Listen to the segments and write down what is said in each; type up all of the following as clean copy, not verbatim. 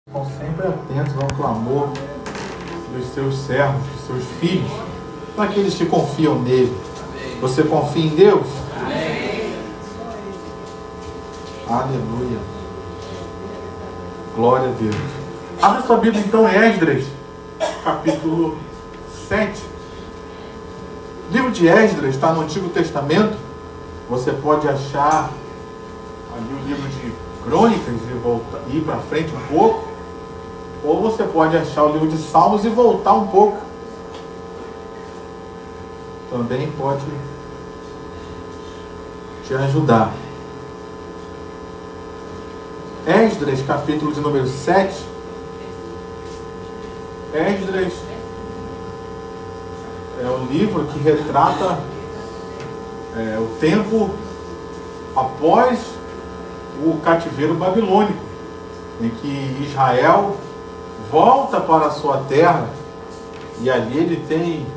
Estão sempre atentos ao clamor dos seus servos, dos seus filhos, daqueles que confiam nele. Você confia em Deus? Amém. Aleluia. Glória a Deus. Abra sua Bíblia então em Esdras, capítulo 7. O livro de Esdras está no Antigo Testamento. Você pode achar ali o livro de Crônicas e ir para frente um pouco. Ou você pode achar o livro de Salmos e voltar um pouco. Também pode te ajudar. Esdras, capítulo de número 7. Esdras é o livro que retrata o tempo após o cativeiro babilônico, em que Israel volta para a sua terra, e ali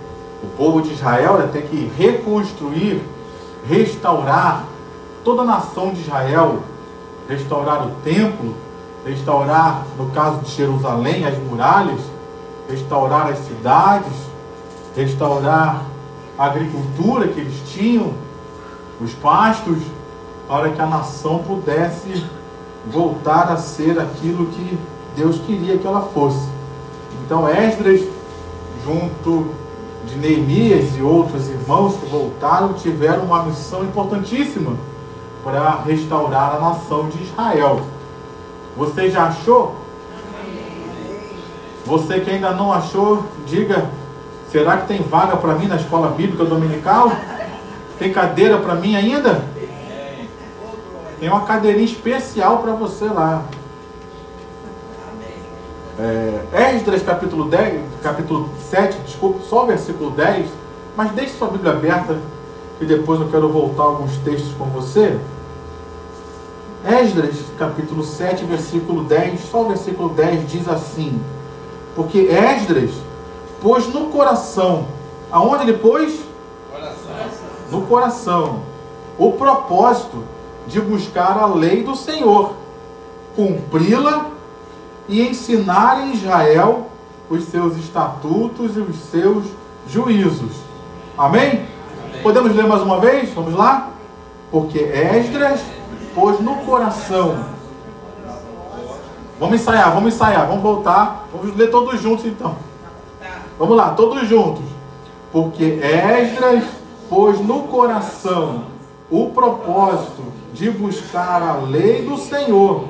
o povo de Israel tem que reconstruir, restaurar toda a nação de Israel, restaurar o templo, restaurar, no caso de Jerusalém, as muralhas, restaurar as cidades, restaurar a agricultura que eles tinham, os pastos, para que a nação pudesse voltar a ser aquilo que Deus queria que ela fosse. Então Esdras, junto de Neemias e outros irmãos que voltaram, tiveram uma missão importantíssima para restaurar a nação de Israel. Você já achou? Você que ainda não achou, diga: será que tem vaga para mim na escola bíblica dominical? Tem cadeira para mim ainda? Tem uma cadeirinha especial para você lá. Esdras capítulo 7, desculpe, só o versículo 10, mas deixe sua Bíblia aberta, que depois eu quero voltar alguns textos com você. Esdras capítulo 7, versículo 10, só o versículo 10 diz assim: porque Esdras pôs no coração, aonde ele pôs? No coração, o propósito de buscar a lei do Senhor, cumpri-la e ensinar em Israel os seus estatutos e os seus juízos. Amém? Amém? Podemos ler mais uma vez? Vamos lá? Porque Esdras pôs no coração. Vamos ensaiar, vamos voltar. Vamos ler todos juntos então. Vamos lá, todos juntos. Porque Esdras pôs no coração o propósito de buscar a lei do Senhor,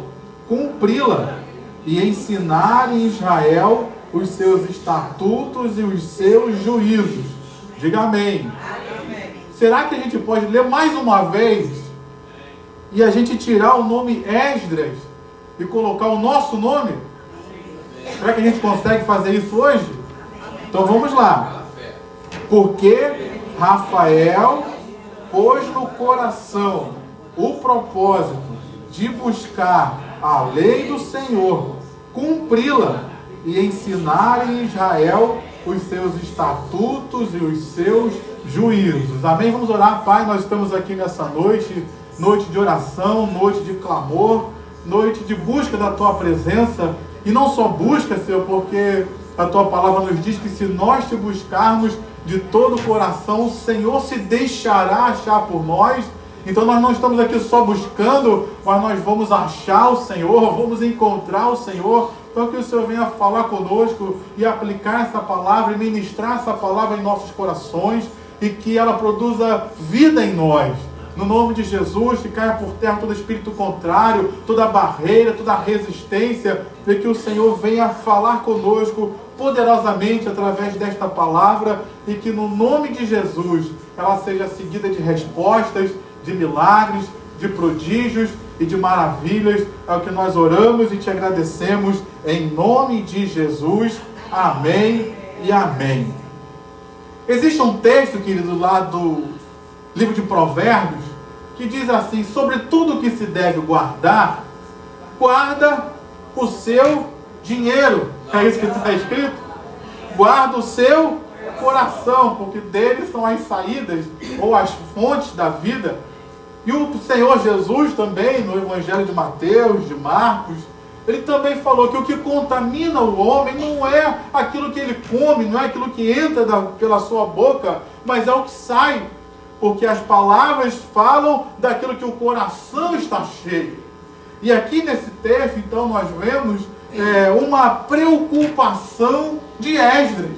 cumpri-la e ensinar em Israel os seus estatutos e os seus juízos. Diga amém. Amém. Será que a gente pode ler mais uma vez e a gente tirar o nome Esdras e colocar o nosso nome? Será que a gente consegue fazer isso hoje? Então vamos lá. Porque Rafael pôs no coração o propósito de buscar a lei do Senhor, cumpri-la e ensinar em Israel os seus estatutos e os seus juízos. Amém? Vamos orar. Pai, nós estamos aqui nessa noite, noite de oração, noite de clamor, noite de busca da Tua presença, e não só busca, Senhor, porque a Tua palavra nos diz que se nós Te buscarmos de todo o coração, o Senhor se deixará achar por nós. Então nós não estamos aqui só buscando, mas nós vamos achar o Senhor, vamos encontrar o Senhor. Então que o Senhor venha falar conosco e aplicar essa palavra e ministrar essa palavra em nossos corações, e que ela produza vida em nós. No nome de Jesus, que caia por terra todo espírito contrário, toda barreira, toda resistência, e que o Senhor venha falar conosco poderosamente através desta palavra, e que no nome de Jesus ela seja seguida de respostas, de milagres, de prodígios e de maravilhas. É o que nós oramos e te agradecemos em nome de Jesus. Amém e amém. Existe um texto, querido, lá do livro de Provérbios, que diz assim: sobre tudo que se deve guardar, guarda o seu dinheiro. É isso que está escrito? Guarda o seu coração, porque dele são as saídas ou as fontes da vida. E o Senhor Jesus também, no Evangelho de Mateus, de Marcos, ele também falou que o que contamina o homem não é aquilo que ele come, não é aquilo que entra pela sua boca, mas é o que sai. Porque as palavras falam daquilo que o coração está cheio. E aqui nesse texto, então, nós vemos uma preocupação de Esdras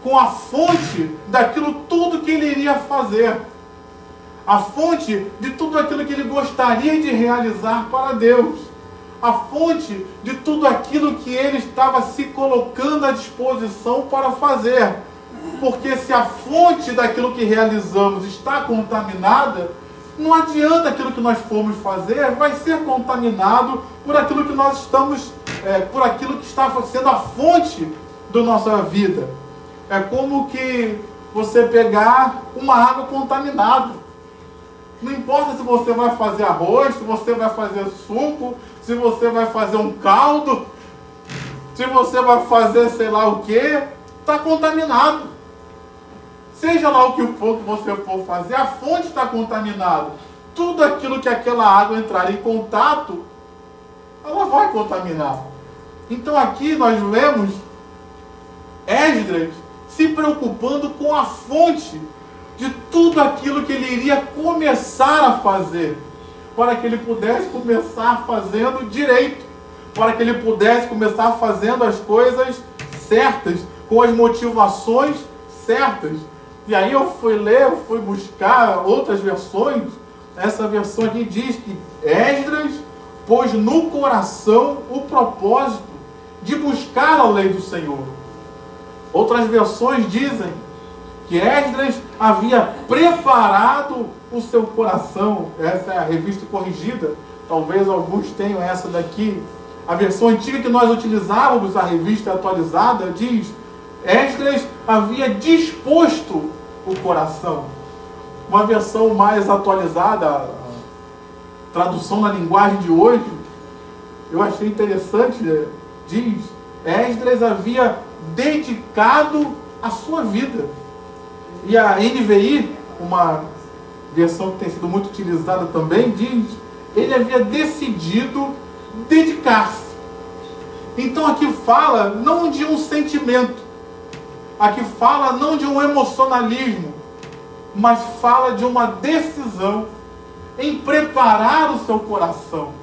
com a fonte daquilo tudo que ele iria fazer. A fonte de tudo aquilo que ele gostaria de realizar para Deus. A fonte de tudo aquilo que ele estava se colocando à disposição para fazer. Porque se a fonte daquilo que realizamos está contaminada, não adianta aquilo que nós formos fazer, vai ser contaminado por aquilo que nós estamos, por aquilo que está sendo a fonte da nossa vida. É como que você pegar uma água contaminada. Não importa se você vai fazer arroz, se você vai fazer suco, se você vai fazer um caldo, se você vai fazer sei lá o que, está contaminado. Seja lá o que for que você for fazer, a fonte está contaminada. Tudo aquilo que aquela água entrar em contato, ela vai contaminar. Então aqui nós vemos Esdras se preocupando com a fonte de tudo aquilo que ele iria começar a fazer, para que ele pudesse começar fazendo direito, para que ele pudesse começar fazendo as coisas certas, com as motivações certas. E aí eu fui ler, eu fui buscar outras versões. Essa versão aqui diz que Esdras pôs no coração o propósito de buscar a lei do Senhor. Outras versões dizem que Esdras havia preparado o seu coração. Essa é a revista corrigida. Talvez alguns tenham essa daqui. A versão antiga que nós utilizávamos, a revista atualizada, diz: Esdras havia disposto o coração. Uma versão mais atualizada, a tradução na linguagem de hoje, eu achei interessante, diz: Esdras havia dedicado a sua vida. E a NVI, uma versão que tem sido muito utilizada também, diz: ele havia decidido dedicar-se. Então aqui fala não de um sentimento, aqui fala não de um emocionalismo, mas fala de uma decisão em preparar o seu coração.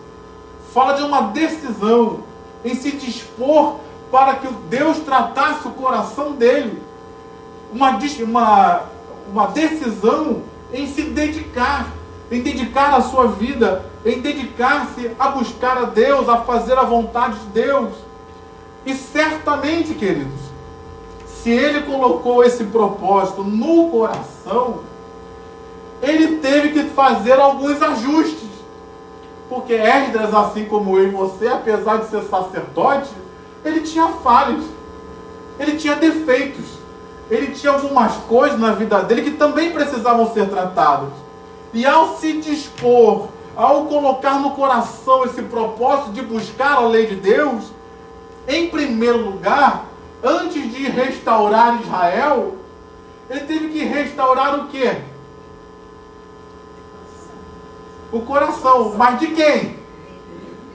Fala de uma decisão em se dispor para que Deus tratasse o coração dele. Uma decisão em se dedicar, em dedicar a sua vida, em dedicar-se a buscar a Deus, a fazer a vontade de Deus. E certamente, queridos, se ele colocou esse propósito no coração, ele teve que fazer alguns ajustes. Porque Esdras, assim como eu e você, apesar de ser sacerdote, ele tinha falhas, ele tinha defeitos. Ele tinha algumas coisas na vida dele que também precisavam ser tratadas. E ao se dispor, ao colocar no coração esse propósito de buscar a lei de Deus, em primeiro lugar, antes de restaurar Israel, ele teve que restaurar o quê? O coração. Mas de quem?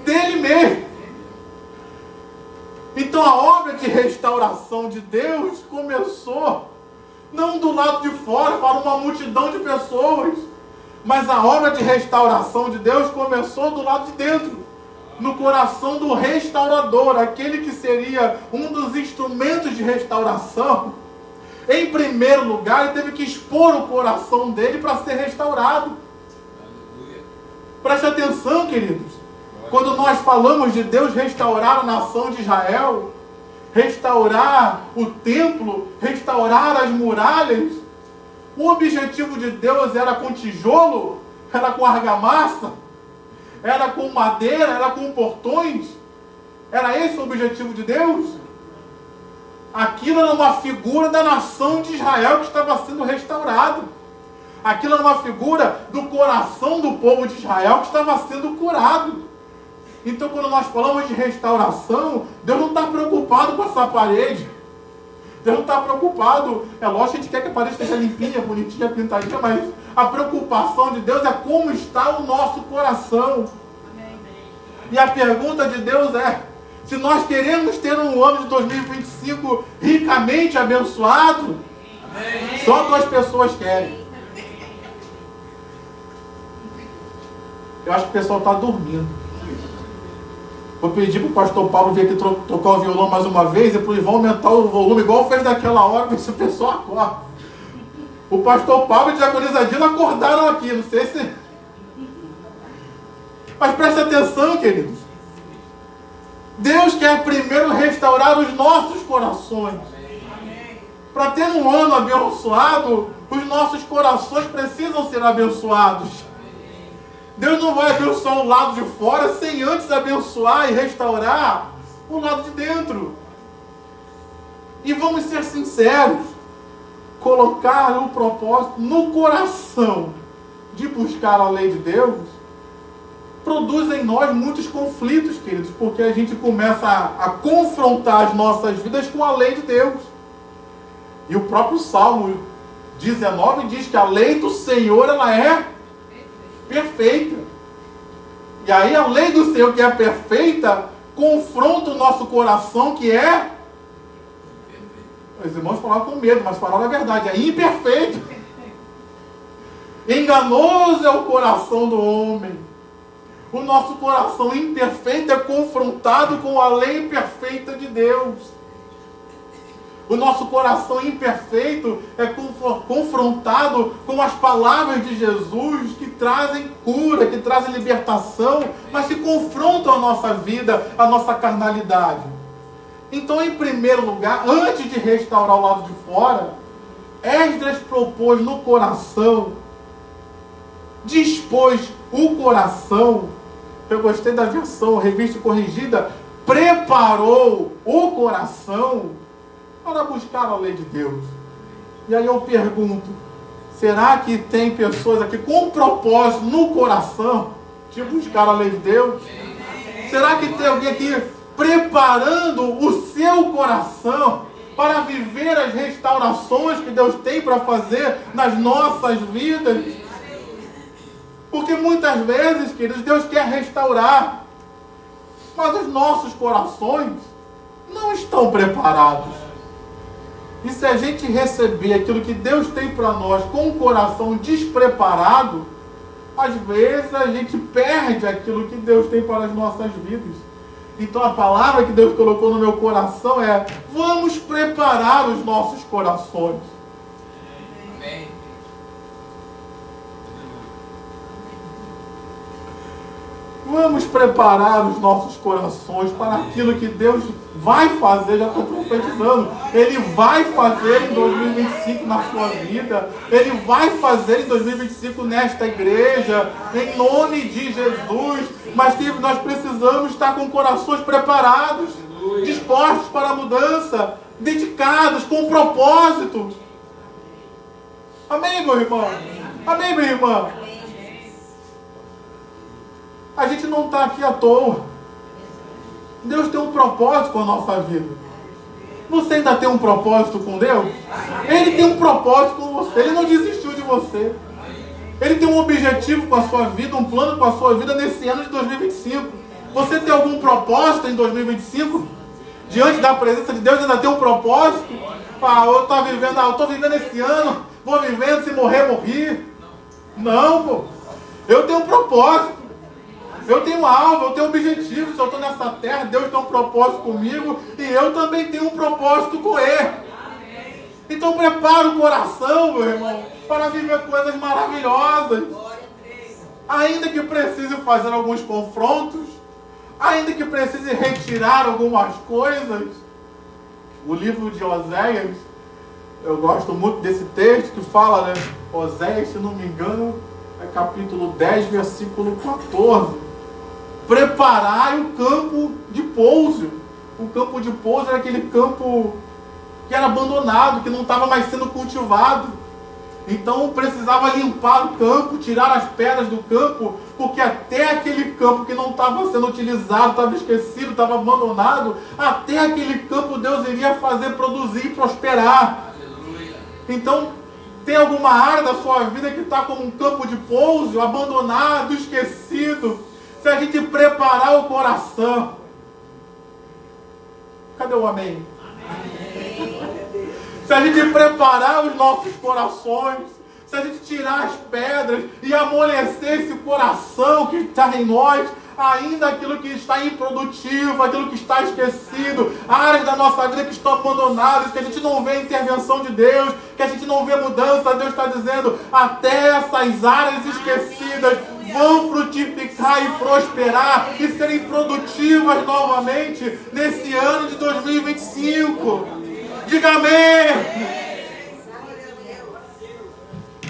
Dele mesmo. Então a obra de restauração de Deus começou não do lado de fora para uma multidão de pessoas, mas a obra de restauração de Deus começou do lado de dentro, no coração do restaurador, aquele que seria um dos instrumentos de restauração. Em primeiro lugar, ele teve que expor o coração dele para ser restaurado. Preste atenção, queridos. Quando nós falamos de Deus restaurar a nação de Israel, restaurar o templo, restaurar as muralhas, o objetivo de Deus era com tijolo, era com argamassa, era com madeira, era com portões. Era esse o objetivo de Deus? Aquilo era uma figura da nação de Israel que estava sendo restaurada. Aquilo era uma figura do coração do povo de Israel que estava sendo curado. Então, quando nós falamos de restauração, Deus não está preocupado com essa parede. Deus não está preocupado. É lógico que a gente quer que a parede esteja limpinha, bonitinha, pintadinha, mas a preocupação de Deus é como está o nosso coração. E a pergunta de Deus é: se nós queremos ter um ano de 2025 ricamente abençoado, só 2 pessoas querem. Eu acho que o pessoal está dormindo. Vou pedir para o pastor Paulo vir aqui tocar o violão mais uma vez, e depois vão aumentar o volume, igual fez naquela hora, ver se o pessoal acorda. O pastor Paulo e a diaconisa Dila acordaram aqui, não sei se... Mas preste atenção, queridos. Deus quer primeiro restaurar os nossos corações. Para ter um ano abençoado, os nossos corações precisam ser abençoados. Deus não vai abençoar o lado de fora sem antes abençoar e restaurar o lado de dentro. E vamos ser sinceros, colocar o propósito no coração de buscar a lei de Deus produz em nós muitos conflitos, queridos, porque a gente começa a confrontar as nossas vidas com a lei de Deus. E o próprio Salmo 19 diz que a lei do Senhor, ela é perfeita. E aí a lei do Senhor, que é perfeita, confronta o nosso coração, que é... Os irmãos falaram com medo, mas falaram a verdade, é imperfeito. Enganoso é o coração do homem. O nosso coração imperfeito é confrontado com a lei perfeita de Deus. O nosso coração imperfeito é confrontado com as palavras de Jesus, que trazem cura, que trazem libertação, mas que confrontam a nossa vida, a nossa carnalidade. Então, em primeiro lugar, antes de restaurar o lado de fora, Esdras propôs no coração, dispôs o coração, eu gostei da versão revista e corrigida, preparou o coração para buscar a lei de Deus. E aí eu pergunto, será que tem pessoas aqui com propósito no coração de buscar a lei de Deus? Será que tem alguém aqui preparando o seu coração para viver as restaurações que Deus tem para fazer nas nossas vidas? Porque muitas vezes, queridos, Deus quer restaurar, mas os nossos corações não estão preparados. E se a gente receber aquilo que Deus tem para nós com o coração despreparado, às vezes a gente perde aquilo que Deus tem para as nossas vidas. Então a palavra que Deus colocou no meu coração é: vamos preparar os nossos corações. Amém. Vamos preparar os nossos corações para aquilo que Deus vai fazer. Já estou profetizando. Ele vai fazer em 2025 na sua vida. Ele vai fazer em 2025 nesta igreja. Em nome de Jesus. Mas que nós precisamos estar com corações preparados, dispostos para a mudança, dedicados, com propósito. Amém, meu irmão? Amém, minha irmã? A gente não está aqui à toa. Deus tem um propósito com a nossa vida. Você ainda tem um propósito com Deus? Ele tem um propósito com você. Ele não desistiu de você. Ele tem um objetivo com a sua vida, um plano com a sua vida nesse ano de 2025. Você tem algum propósito em 2025? Diante da presença de Deus ainda tem um propósito? Eu estou vivendo esse ano, vou vivendo, se morrer, morri. Não, pô. Eu tenho um propósito. Eu tenho um alvo, eu tenho um objetivo. Se eu estou nessa terra, Deus tem um propósito comigo e eu também tenho um propósito com Ele. Então prepara o coração, meu irmão, para viver coisas maravilhosas. Ainda que precise fazer alguns confrontos, ainda que precise retirar algumas coisas. O livro de Oséias, eu gosto muito desse texto que fala, né? Oséias, se não me engano, é capítulo 10, versículo 14. Preparai o campo de pouso. O campo de pouso era aquele campo que era abandonado, que não estava mais sendo cultivado. Então precisava limpar o campo, tirar as pedras do campo, porque até aquele campo que não estava sendo utilizado, estava esquecido, estava abandonado, até aquele campo Deus iria fazer produzir e prosperar. Aleluia. Então tem alguma área da sua vida que está como um campo de pouso, abandonado, esquecido. se a gente preparar o coração. Cadê o amém? Se a gente preparar os nossos corações, se a gente tirar as pedras e amolecer esse coração que está em nós, ainda aquilo que está improdutivo, aquilo que está esquecido, áreas da nossa vida que estão abandonadas, que a gente não vê a intervenção de Deus, que a gente não vê mudança, Deus está dizendo, até essas áreas esquecidas vão frutificar e prosperar e serem produtivas novamente nesse ano de 2025. Diga amém!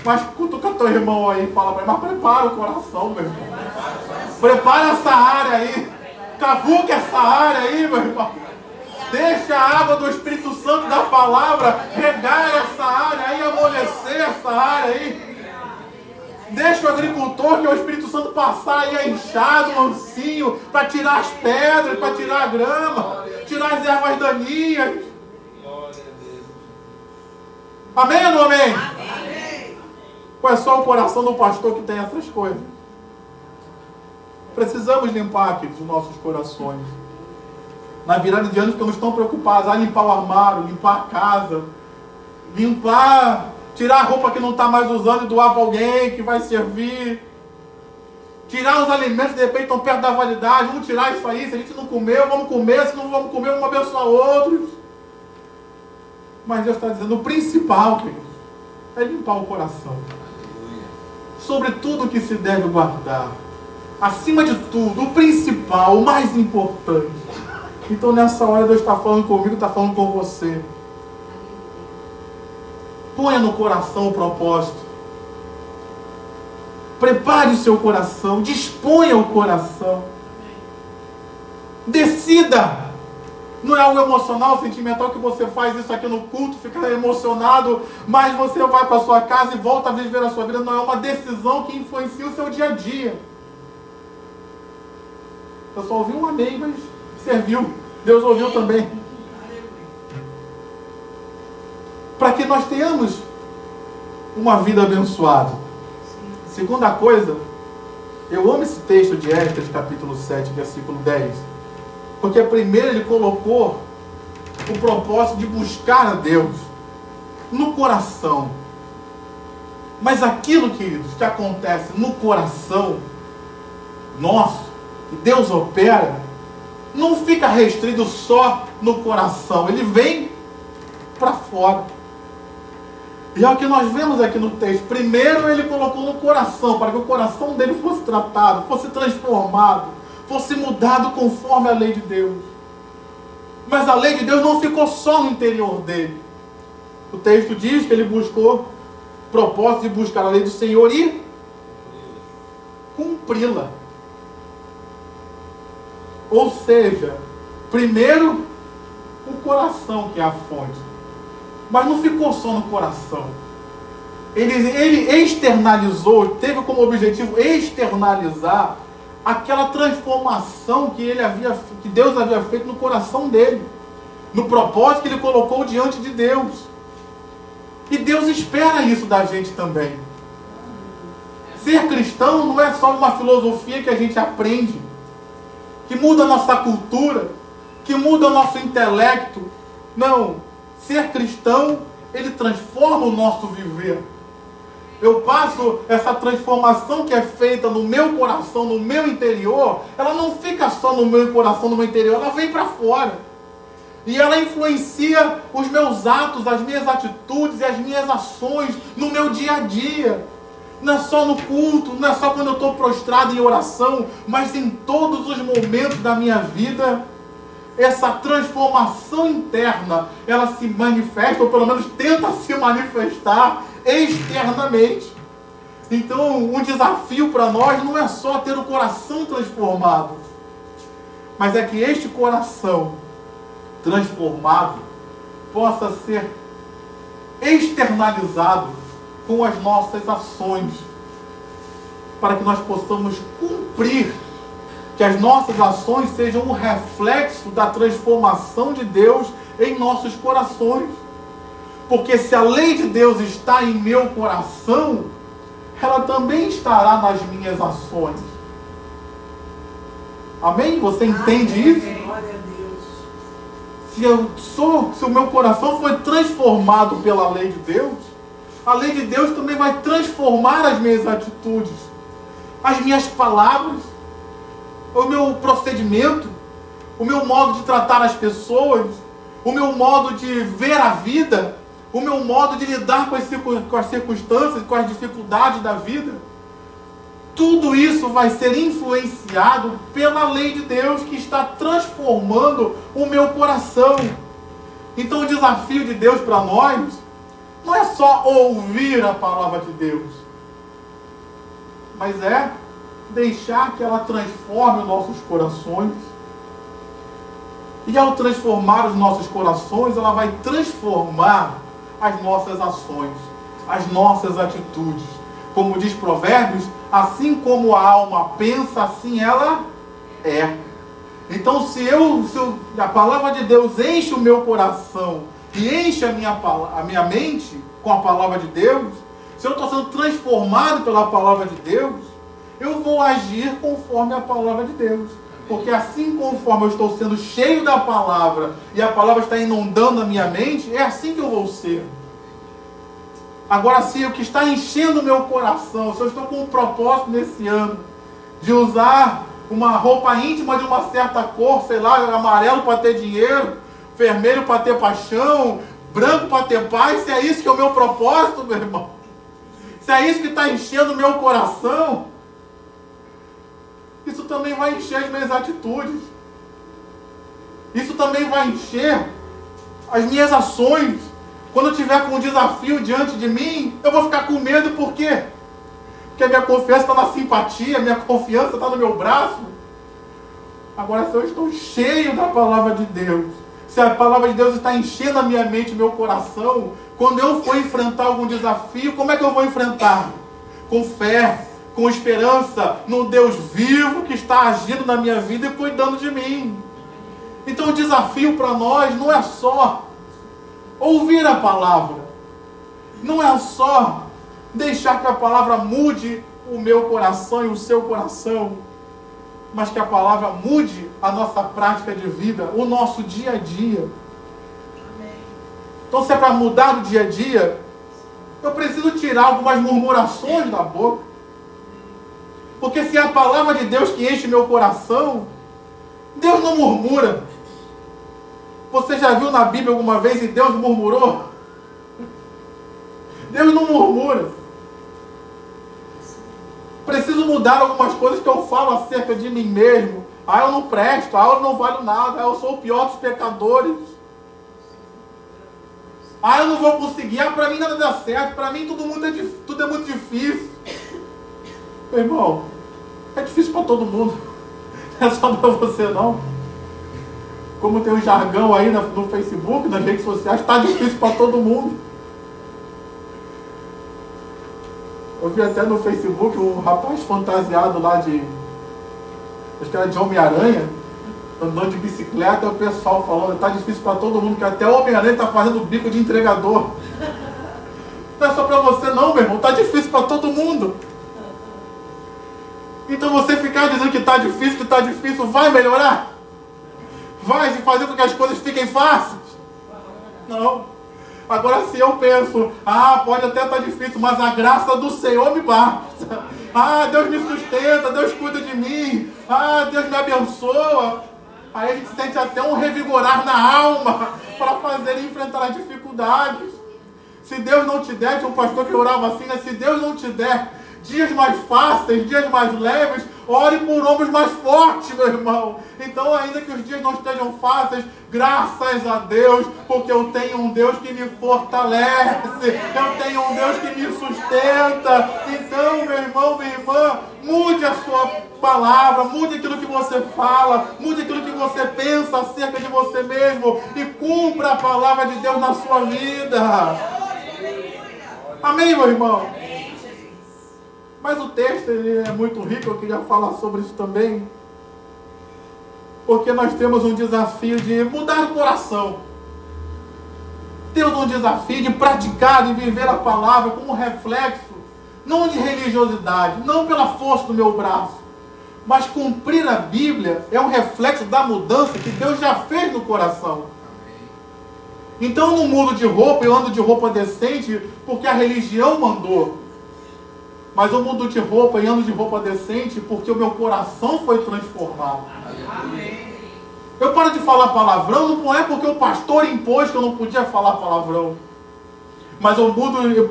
Mas cutuca teu irmão aí e fala para ele, mas prepara o coração, meu irmão. Prepara essa área aí. Cavuca essa área aí, meu irmão. Deixa a água do Espírito Santo da palavra regar essa área aí, amolecer essa área aí. Deixa o agricultor, que é o Espírito Santo, passar aí a enxada, o lancinho, para tirar as pedras, para tirar a grama, tirar as ervas daninhas. Amém ou não amém? Amém. Ou é só o coração do pastor que tem essas coisas? Precisamos limpar aqui os nossos corações. Na virada de ano ficamos tão preocupados. Limpar o armário, limpar a casa, limpar, tirar a roupa que não está mais usando e doar para alguém que vai servir. Tirar os alimentos que de repente estão perto da validade. Vamos tirar isso aí. Se a gente não comeu, vamos comer. Se não vamos comer, vamos abençoar outros. Mas Deus está dizendo, o principal, queridos, é limpar o coração. Sobre tudo que se deve guardar. Acima de tudo, o principal, o mais importante. Então nessa hora Deus está falando comigo, está falando com você. Ponha no coração o propósito. Prepare o seu coração, disponha o coração. Decida. Não é algo emocional, sentimental, que você faz isso aqui no culto, fica emocionado, mas você vai para a sua casa e volta a viver a sua vida. Não, é uma decisão que influencia o seu dia a dia. Eu só ouvi um amém, mas serviu. Deus ouviu também. Para que nós tenhamos uma vida abençoada. Segunda coisa, eu amo esse texto de Esdras, capítulo 7, versículo 10. Porque primeiro ele colocou o propósito de buscar a Deus no coração. Mas aquilo, queridos, que acontece no coração nosso, que Deus opera, não fica restrito só no coração. Ele vem para fora. E é o que nós vemos aqui no texto. Primeiro ele colocou no coração, para que o coração dele fosse tratado, fosse transformado, fosse mudado conforme a lei de Deus. Mas a lei de Deus não ficou só no interior dele. O texto diz que ele buscou o propósito de buscar a lei do Senhor e cumpri-la. Ou seja, primeiro o coração que é a fonte. Mas não ficou só no coração. Ele externalizou, teve como objetivo externalizar aquela transformação que Deus havia feito no coração dele, no propósito que ele colocou diante de Deus. E Deus espera isso da gente também. Ser cristão não é só uma filosofia que a gente aprende, que muda a nossa cultura, que muda o nosso intelecto. Não, ser cristão, ele transforma o nosso viver. Eu passo essa transformação que é feita no meu coração, no meu interior, ela não fica só no meu coração, no meu interior, ela vem para fora. E ela influencia os meus atos, as minhas atitudes e as minhas ações no meu dia a dia. Não é só no culto, não é só quando eu estou prostrado em oração, mas em todos os momentos da minha vida. Essa transformação interna, ela se manifesta, ou pelo menos tenta se manifestar externamente. Então, um desafio para nós não é só ter o coração transformado, mas é que este coração transformado possa ser externalizado com as nossas ações, para que nós possamos cumprir, que as nossas ações sejam um reflexo da transformação de Deus em nossos corações. Porque se a lei de Deus está em meu coração, ela também estará nas minhas ações. Amém? Você entende isso? Se o meu coração foi transformado pela lei de Deus, a lei de Deus também vai transformar as minhas atitudes, as minhas palavras, o meu procedimento, o meu modo de tratar as pessoas, o meu modo de ver a vida, o meu modo de lidar com as circunstâncias, com as dificuldades da vida. Tudo isso vai ser influenciado pela lei de Deus que está transformando o meu coração. Então o desafio de Deus para nós não é só ouvir a palavra de Deus, mas é deixar que ela transforme os nossos corações. E ao transformar os nossos corações, ela vai transformar as nossas ações, as nossas atitudes. Como diz Provérbios, assim como a alma pensa, assim ela é. Então, se a palavra de Deus enche o meu coração e enche a minha mente com a palavra de Deus, se eu estou sendo transformado pela palavra de Deus, eu vou agir conforme a palavra de Deus. Porque assim conforme eu estou sendo cheio da palavra e a palavra está inundando a minha mente, é assim que eu vou ser. Agora, se o que está enchendo o meu coração, se eu estou com um propósito nesse ano de usar uma roupa íntima de uma certa cor, sei lá, amarelo para ter dinheiro, vermelho para ter paixão, branco para ter paz, se é isso que é o meu propósito, meu irmão, se é isso que está enchendo o meu coração, isso também vai encher as minhas atitudes. Isso também vai encher as minhas ações. Quando eu tiver com um desafio diante de mim, eu vou ficar com medo, por quê? Porque a minha confiança está na simpatia, a minha confiança está no meu braço. Agora, se eu estou cheio da palavra de Deus, se a palavra de Deus está enchendo a minha mente e meu coração, quando eu for enfrentar algum desafio, como é que eu vou enfrentar? Com fé, com esperança no Deus vivo que está agindo na minha vida e cuidando de mim. Então o desafio para nós não é só ouvir a palavra, não é só deixar que a palavra mude o meu coração e o seu coração, mas que a palavra mude a nossa prática de vida, o nosso dia a dia. Então, se é para mudar o dia a dia, eu preciso tirar algumas murmurações da boca. Porque se é a palavra de Deus que enche meu coração, Deus não murmura. Você já viu na Bíblia alguma vez e Deus murmurou? Deus não murmura. Preciso mudar algumas coisas que eu falo acerca de mim mesmo. Ah, eu não presto. Ah, eu não valho nada. Ah, eu sou o pior dos pecadores. Ah, eu não vou conseguir. Ah, para mim nada dá certo. Para mim tudo é muito difícil. Meu irmão, é difícil para todo mundo. Não é só para você não. Como tem um jargão aí no Facebook, nas redes sociais, está difícil para todo mundo. Eu vi até no Facebook um rapaz fantasiado lá acho que era de Homem-Aranha, andando de bicicleta, e o pessoal falando, está difícil para todo mundo, que até o Homem-Aranha está fazendo bico de entregador. Não é só para você não, meu irmão, está difícil para todo mundo. Então você ficar dizendo que está difícil, vai melhorar? Vai fazer com que as coisas fiquem fáceis? Não. Agora, se eu penso, pode até estar difícil, mas a graça do Senhor me basta. Deus me sustenta, Deus cuida de mim. Deus me abençoa. Aí a gente sente até um revigorar na alma para fazer e enfrentar as dificuldades. Se Deus não te der, tinha um pastor que orava assim, né? Se Deus não te der dias mais fáceis, dias mais leves, ore por ombros mais fortes, meu irmão. Então, ainda que os dias não estejam fáceis, graças a Deus, porque eu tenho um Deus que me fortalece, eu tenho um Deus que me sustenta. Então, meu irmão, minha irmã, mude a sua palavra, mude aquilo que você fala, mude aquilo que você pensa acerca de você mesmo e cumpra a palavra de Deus na sua vida. Amém, meu irmão? Mas o texto ele é muito rico, eu queria falar sobre isso também. Porque nós temos um desafio de mudar o coração. Temos um desafio de praticar, de viver a palavra como um reflexo, não de religiosidade, não pela força do meu braço, Mas cumprir a Bíblia é um reflexo da mudança que Deus já fez no coração. Então eu não mudo de roupa, eu ando de roupa decente porque a religião mandou. Mas eu mudo de roupa e ando de roupa decente porque o meu coração foi transformado. Amém. Eu paro de falar palavrão, não é porque o pastor impôs que eu não podia falar palavrão. Mas eu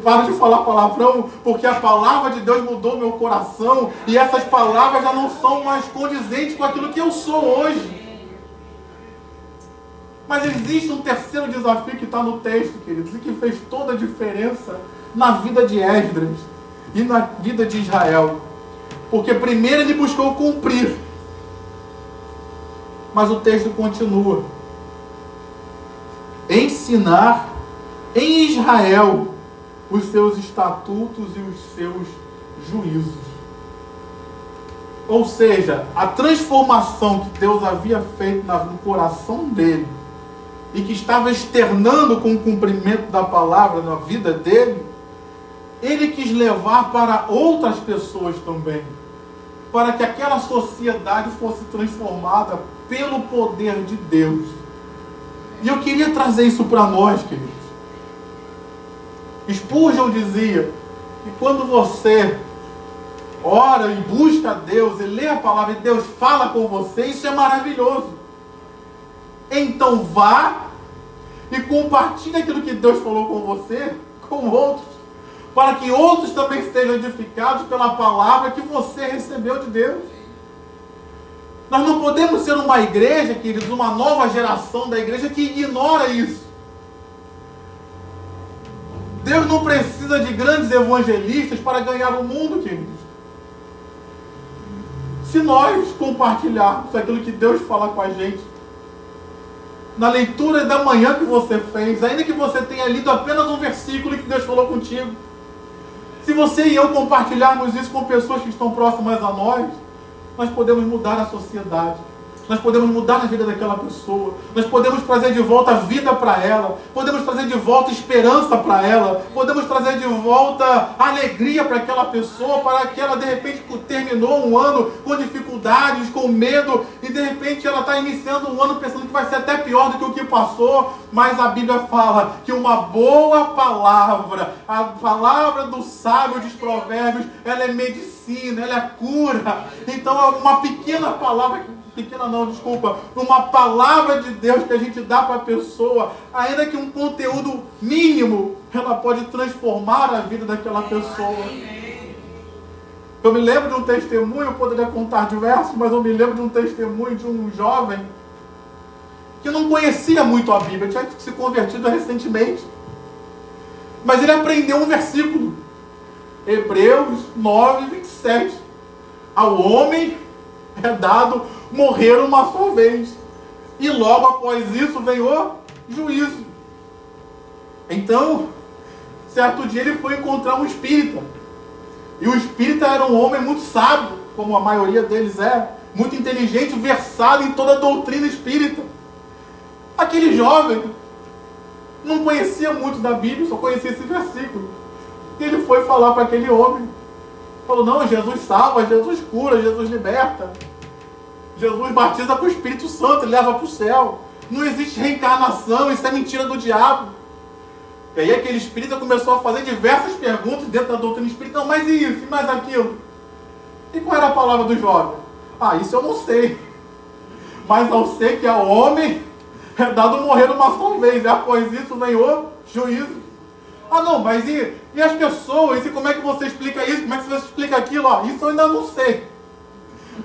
paro de falar palavrão porque a palavra de Deus mudou meu coração. E essas palavras já não são mais condizentes com aquilo que eu sou hoje. Mas existe um terceiro desafio que está no texto, queridos, e que fez toda a diferença na vida de Esdras e na vida de Israel. Porque primeiro ele buscou cumprir. Mas o texto continua. Ensinar em Israel os seus estatutos e os seus juízos. Ou seja, a transformação que Deus havia feito no coração dele e que estava externando com o cumprimento da palavra na vida dele, ele quis levar para outras pessoas também, para que aquela sociedade fosse transformada pelo poder de Deus. E eu queria trazer isso para nós, queridos. Spurgeon dizia que quando você ora e busca a Deus e lê a palavra e Deus fala com você, isso é maravilhoso. Então vá e compartilhe aquilo que Deus falou com você, com outros, para que outros também sejam edificados pela palavra que você recebeu de Deus. Nós não podemos ser uma igreja, queridos, uma nova geração da igreja que ignora isso. Deus não precisa de grandes evangelistas para ganhar o mundo, queridos. Se nós compartilharmos aquilo que Deus fala com a gente, na leitura da manhã que você fez, ainda que você tenha lido apenas um versículo que Deus falou contigo, se você e eu compartilharmos isso com pessoas que estão próximas a nós podemos mudar a sociedade. Nós podemos mudar a vida daquela pessoa. Nós podemos trazer de volta vida para ela. Podemos trazer de volta esperança para ela. Podemos trazer de volta alegria para aquela pessoa, para que ela de repente terminou um ano com dificuldades, com medo, e de repente ela está iniciando um ano pensando que vai ser até pior do que o que passou. Mas a Bíblia fala que uma boa palavra, a palavra do sábio dos provérbios, ela é medicina, ela é cura. Então é uma pequena palavra, uma palavra de Deus que a gente dá para a pessoa, ainda que um conteúdo mínimo, ela pode transformar a vida daquela pessoa. Eu me lembro de um testemunho, eu poderia contar diversos, mas eu me lembro de um testemunho de um jovem que não conhecia muito a Bíblia, tinha se convertido recentemente, mas ele aprendeu um versículo, Hebreus 9:27, ao homem é dado morrer uma só vez, e logo após isso vem o juízo. Então, certo dia ele foi encontrar um espírita, e o espírita era um homem muito sábio, como a maioria deles é, muito inteligente, versado em toda a doutrina espírita. Aquele jovem não conhecia muito da Bíblia, só conhecia esse versículo, e ele foi falar para aquele homem, falou: não, Jesus salva, Jesus cura, Jesus liberta, Jesus batiza com o Espírito Santo, ele leva para o céu. Não existe reencarnação, isso é mentira do diabo. E aí aquele espírita começou a fazer diversas perguntas dentro da doutrina espírita. Não, mas isso, e mais aquilo? E qual era a palavra do jovem? Ah, isso eu não sei. Mas eu sei que ao homem é dado morrer uma só vez, e após isso vem o juízo. Ah não, mas e as pessoas? E como é que você explica isso? Como é que você explica aquilo? Ah, isso eu ainda não sei.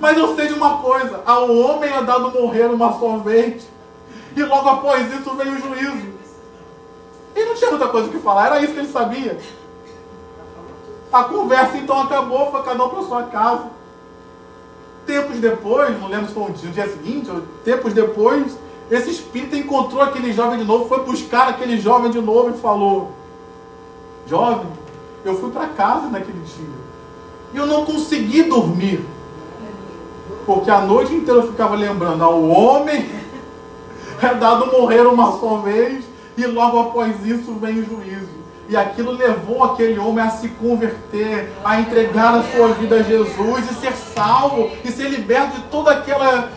Mas eu sei de uma coisa: ao homem é dado morrer uma só vez, e logo após isso vem o juízo. E não tinha muita coisa o que falar, era isso que ele sabia. A conversa então acabou, foi cada um para sua casa. Tempos depois, não lembro se foi no dia seguinte, ou tempos depois, esse espírito encontrou aquele jovem de novo, foi buscar aquele jovem de novo e falou: jovem, eu fui para casa naquele dia, e eu não consegui dormir, porque a noite inteira eu ficava lembrando: ao homem é dado morrer uma só vez, e logo após isso vem o juízo. E aquilo levou aquele homem a se converter, a entregar a sua vida a Jesus e ser salvo, e ser liberto de toda aquela...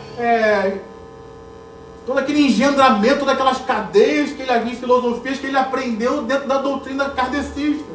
todo aquele engendramento, todas aquelas cadeias que ele havia em filosofias que ele aprendeu dentro da doutrina kardecista.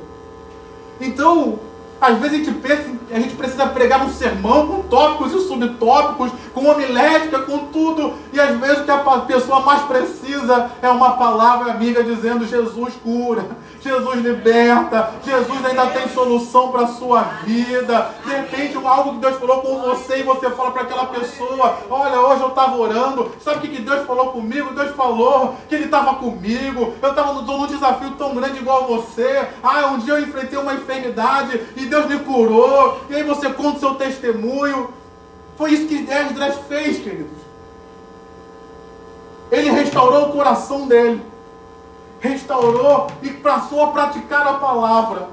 Então, às vezes a gente pensa que a gente precisa pregar um sermão com tópicos e subtópicos, com homilética, com tudo, e às vezes o que a pessoa mais precisa é uma palavra amiga dizendo: Jesus cura, Jesus liberta, Jesus ainda tem solução para a sua vida. De repente, algo que Deus falou com você e você fala para aquela pessoa: olha, hoje eu estava orando, sabe o que Deus falou comigo? Deus falou que Ele estava comigo, eu estava num desafio tão grande igual você. Um dia eu enfrentei uma enfermidade e Deus me curou. E aí você conta o seu testemunho. Foi isso que Esdras fez, queridos. Ele restaurou o coração dele, restaurou e passou a praticar a palavra.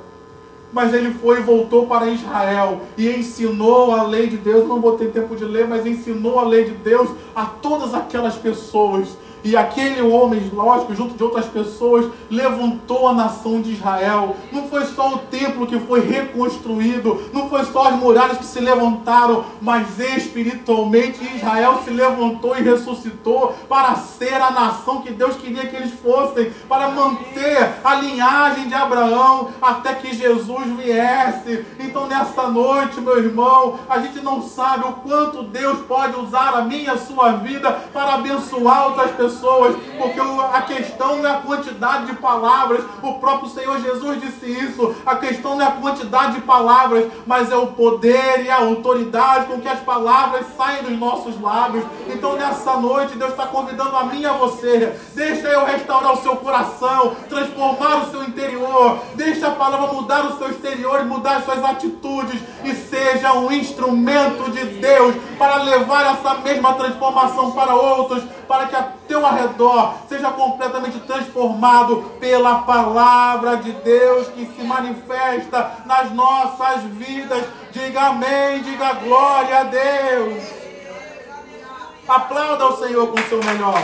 Mas ele foi e voltou para Israel e ensinou a lei de Deus. Não vou ter tempo de ler, mas ensinou a lei de Deus a todas aquelas pessoas. E aquele homem, lógico, junto de outras pessoas, levantou a nação de Israel. Não foi só o templo que foi reconstruído, não foi só as muralhas que se levantaram, mas espiritualmente Israel se levantou e ressuscitou para ser a nação que Deus queria que eles fossem, para manter a linhagem de Abraão até que Jesus viesse. Então nessa noite, meu irmão, a gente não sabe o quanto Deus pode usar a minha e a sua vida para abençoar outras pessoas. Porque a questão não é a quantidade de palavras. O próprio Senhor Jesus disse isso. A questão não é a quantidade de palavras, mas é o poder e a autoridade com que as palavras saem dos nossos lábios. Então nessa noite Deus está convidando a mim e a você: deixa eu restaurar o seu coração, transformar o seu interior, deixa a palavra mudar o seu exterior e mudar as suas atitudes, e seja um instrumento de Deus para levar essa mesma transformação para outros, para que a teu arredor seja completamente transformado pela palavra de Deus que se manifesta nas nossas vidas. Diga amém, diga glória a Deus. Aplauda o Senhor com o seu melhor.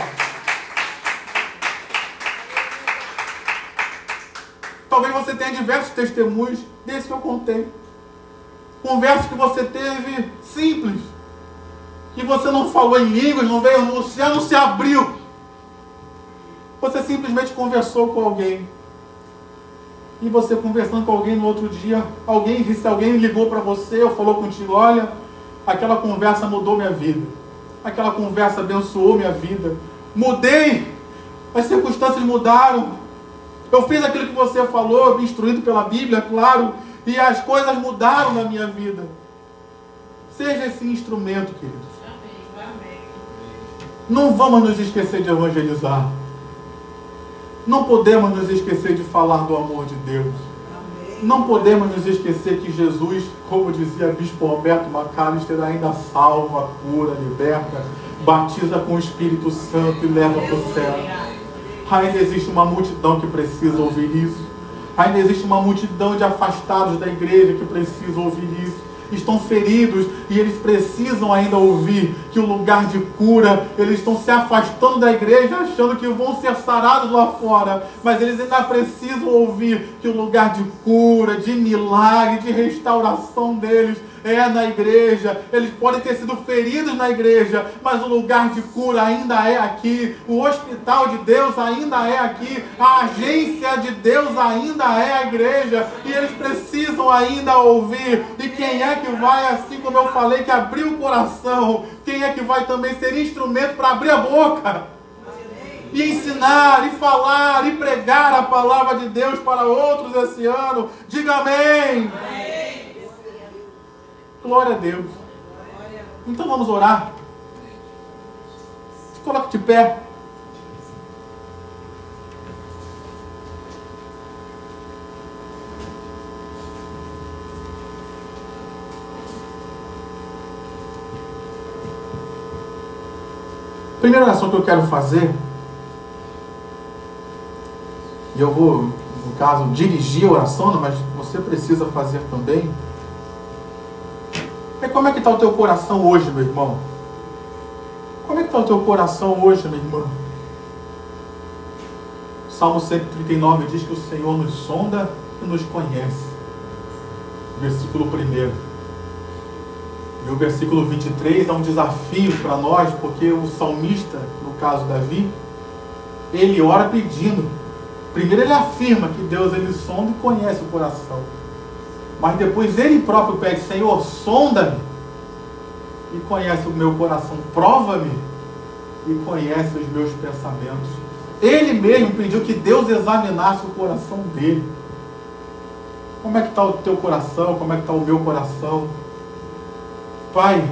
Talvez você tenha diversos testemunhos desse que eu contei. Conversas que você teve simples, que você não falou em línguas, não veio, o céu não se abriu. Você simplesmente conversou com alguém. E você conversando com alguém no outro dia, se alguém ligou para você ou falou contigo: olha, aquela conversa mudou minha vida. Aquela conversa abençoou minha vida. Mudei. As circunstâncias mudaram. Eu fiz aquilo que você falou, instruído pela Bíblia, claro, e as coisas mudaram na minha vida. Seja esse instrumento, queridos. Não vamos nos esquecer de evangelizar. Não podemos nos esquecer de falar do amor de Deus. Não podemos nos esquecer que Jesus, como dizia Bispo Roberto Macalister, ainda salva, cura, liberta, batiza com o Espírito Santo e leva para o céu. Ainda existe uma multidão que precisa ouvir isso. Ainda existe uma multidão de afastados da igreja que precisa ouvir isso. Estão feridos e eles precisam ainda ouvir que o lugar de cura, eles estão se afastando da igreja achando que vão ser sarados lá fora, mas eles ainda precisam ouvir que o lugar de cura, de milagre, de restauração deles é na igreja. Eles podem ter sido feridos na igreja, mas o lugar de cura ainda é aqui. O hospital de Deus ainda é aqui. A agência de Deus ainda é a igreja. E eles precisam ainda ouvir. E quem é que vai, assim como eu falei, que abrir o coração? Quem é que vai também ser instrumento para abrir a boca? E ensinar, e falar, e pregar a palavra de Deus para outros esse ano? Diga amém. Amém. Glória a Deus. Então vamos orar. Se coloque de pé. Primeira oração que eu quero fazer, e eu vou, no caso, dirigir a oração, mas você precisa fazer também. Como é que está o teu coração hoje, meu irmão? Como é que está o teu coração hoje, minha irmã? Salmo 139 diz que o Senhor nos sonda e nos conhece. Versículo 1. E o versículo 23 é um desafio para nós, porque o salmista, no caso Davi, ele ora pedindo. Primeiro ele afirma que Deus ele sonda e conhece o coração. Mas depois ele próprio pede: Senhor, sonda-me e conhece o meu coração. Prova-me e conhece os meus pensamentos. Ele mesmo pediu que Deus examinasse o coração dele. Como é que está o teu coração? Como é que está o meu coração? Pai,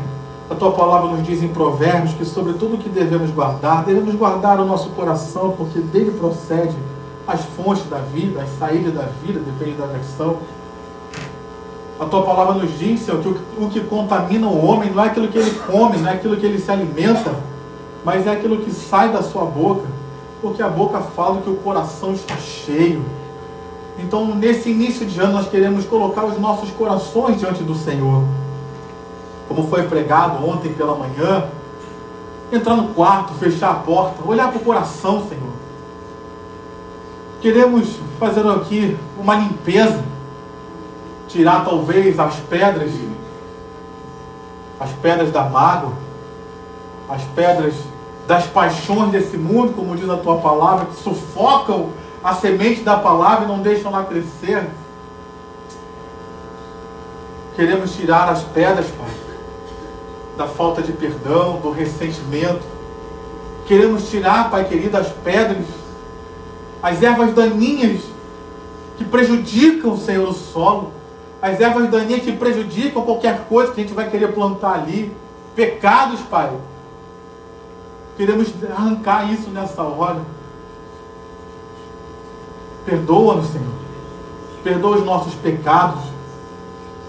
a tua palavra nos diz em Provérbios que sobre tudo que devemos guardar o nosso coração, porque dele procede as fontes da vida, as saídas da vida, depende da versão. A tua palavra nos diz, Senhor, que o que contamina o homem não é aquilo que ele come, não é aquilo que ele se alimenta, mas é aquilo que sai da sua boca, porque a boca fala que o coração está cheio. Então, nesse início de ano, nós queremos colocar os nossos corações diante do Senhor. Como foi pregado ontem pela manhã, entrar no quarto, fechar a porta, olhar para o coração, Senhor. Queremos fazer aqui uma limpeza, tirar talvez as pedras da mágoa, as pedras das paixões desse mundo, como diz a tua palavra, que sufocam a semente da palavra e não deixam ela crescer. Queremos tirar as pedras, Pai, da falta de perdão, do ressentimento. Queremos tirar, Pai querido, as pedras, as ervas daninhas que prejudicam, Senhor, o solo, as ervas daninhas que prejudicam qualquer coisa que a gente vai querer plantar ali, pecados, Pai. Queremos arrancar isso nessa hora. Perdoa-nos, Senhor. Perdoa os nossos pecados.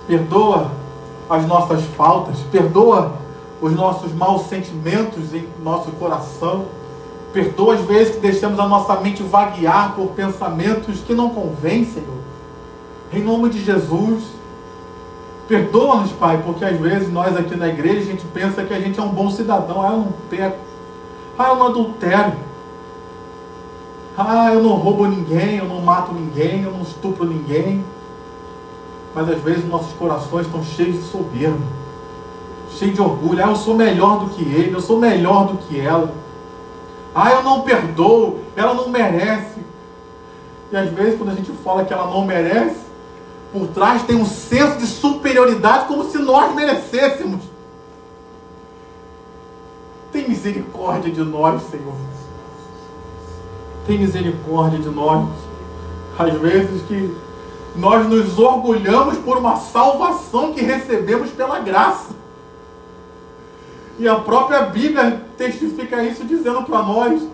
Perdoa as nossas faltas. Perdoa os nossos maus sentimentos em nosso coração. Perdoa as vezes que deixamos a nossa mente vaguear por pensamentos que não convêm, Senhor. Em nome de Jesus. Perdoa-nos, Pai, porque às vezes nós aqui na igreja a gente pensa que a gente é um bom cidadão. Eu não peco. Eu não adultero. Eu não roubo ninguém, eu não mato ninguém, eu não estupro ninguém. Mas às vezes nossos corações estão cheios de soberba, cheios de orgulho. Eu sou melhor do que ele, eu sou melhor do que ela. Eu não perdoo, ela não merece. E às vezes quando a gente fala que ela não merece, por trás tem um senso de superioridade, como se nós merecêssemos. Tem misericórdia de nós, Senhor. Tem misericórdia de nós. Às vezes que nós nos orgulhamos por uma salvação que recebemos pela graça. E a própria Bíblia testifica isso, dizendo para nós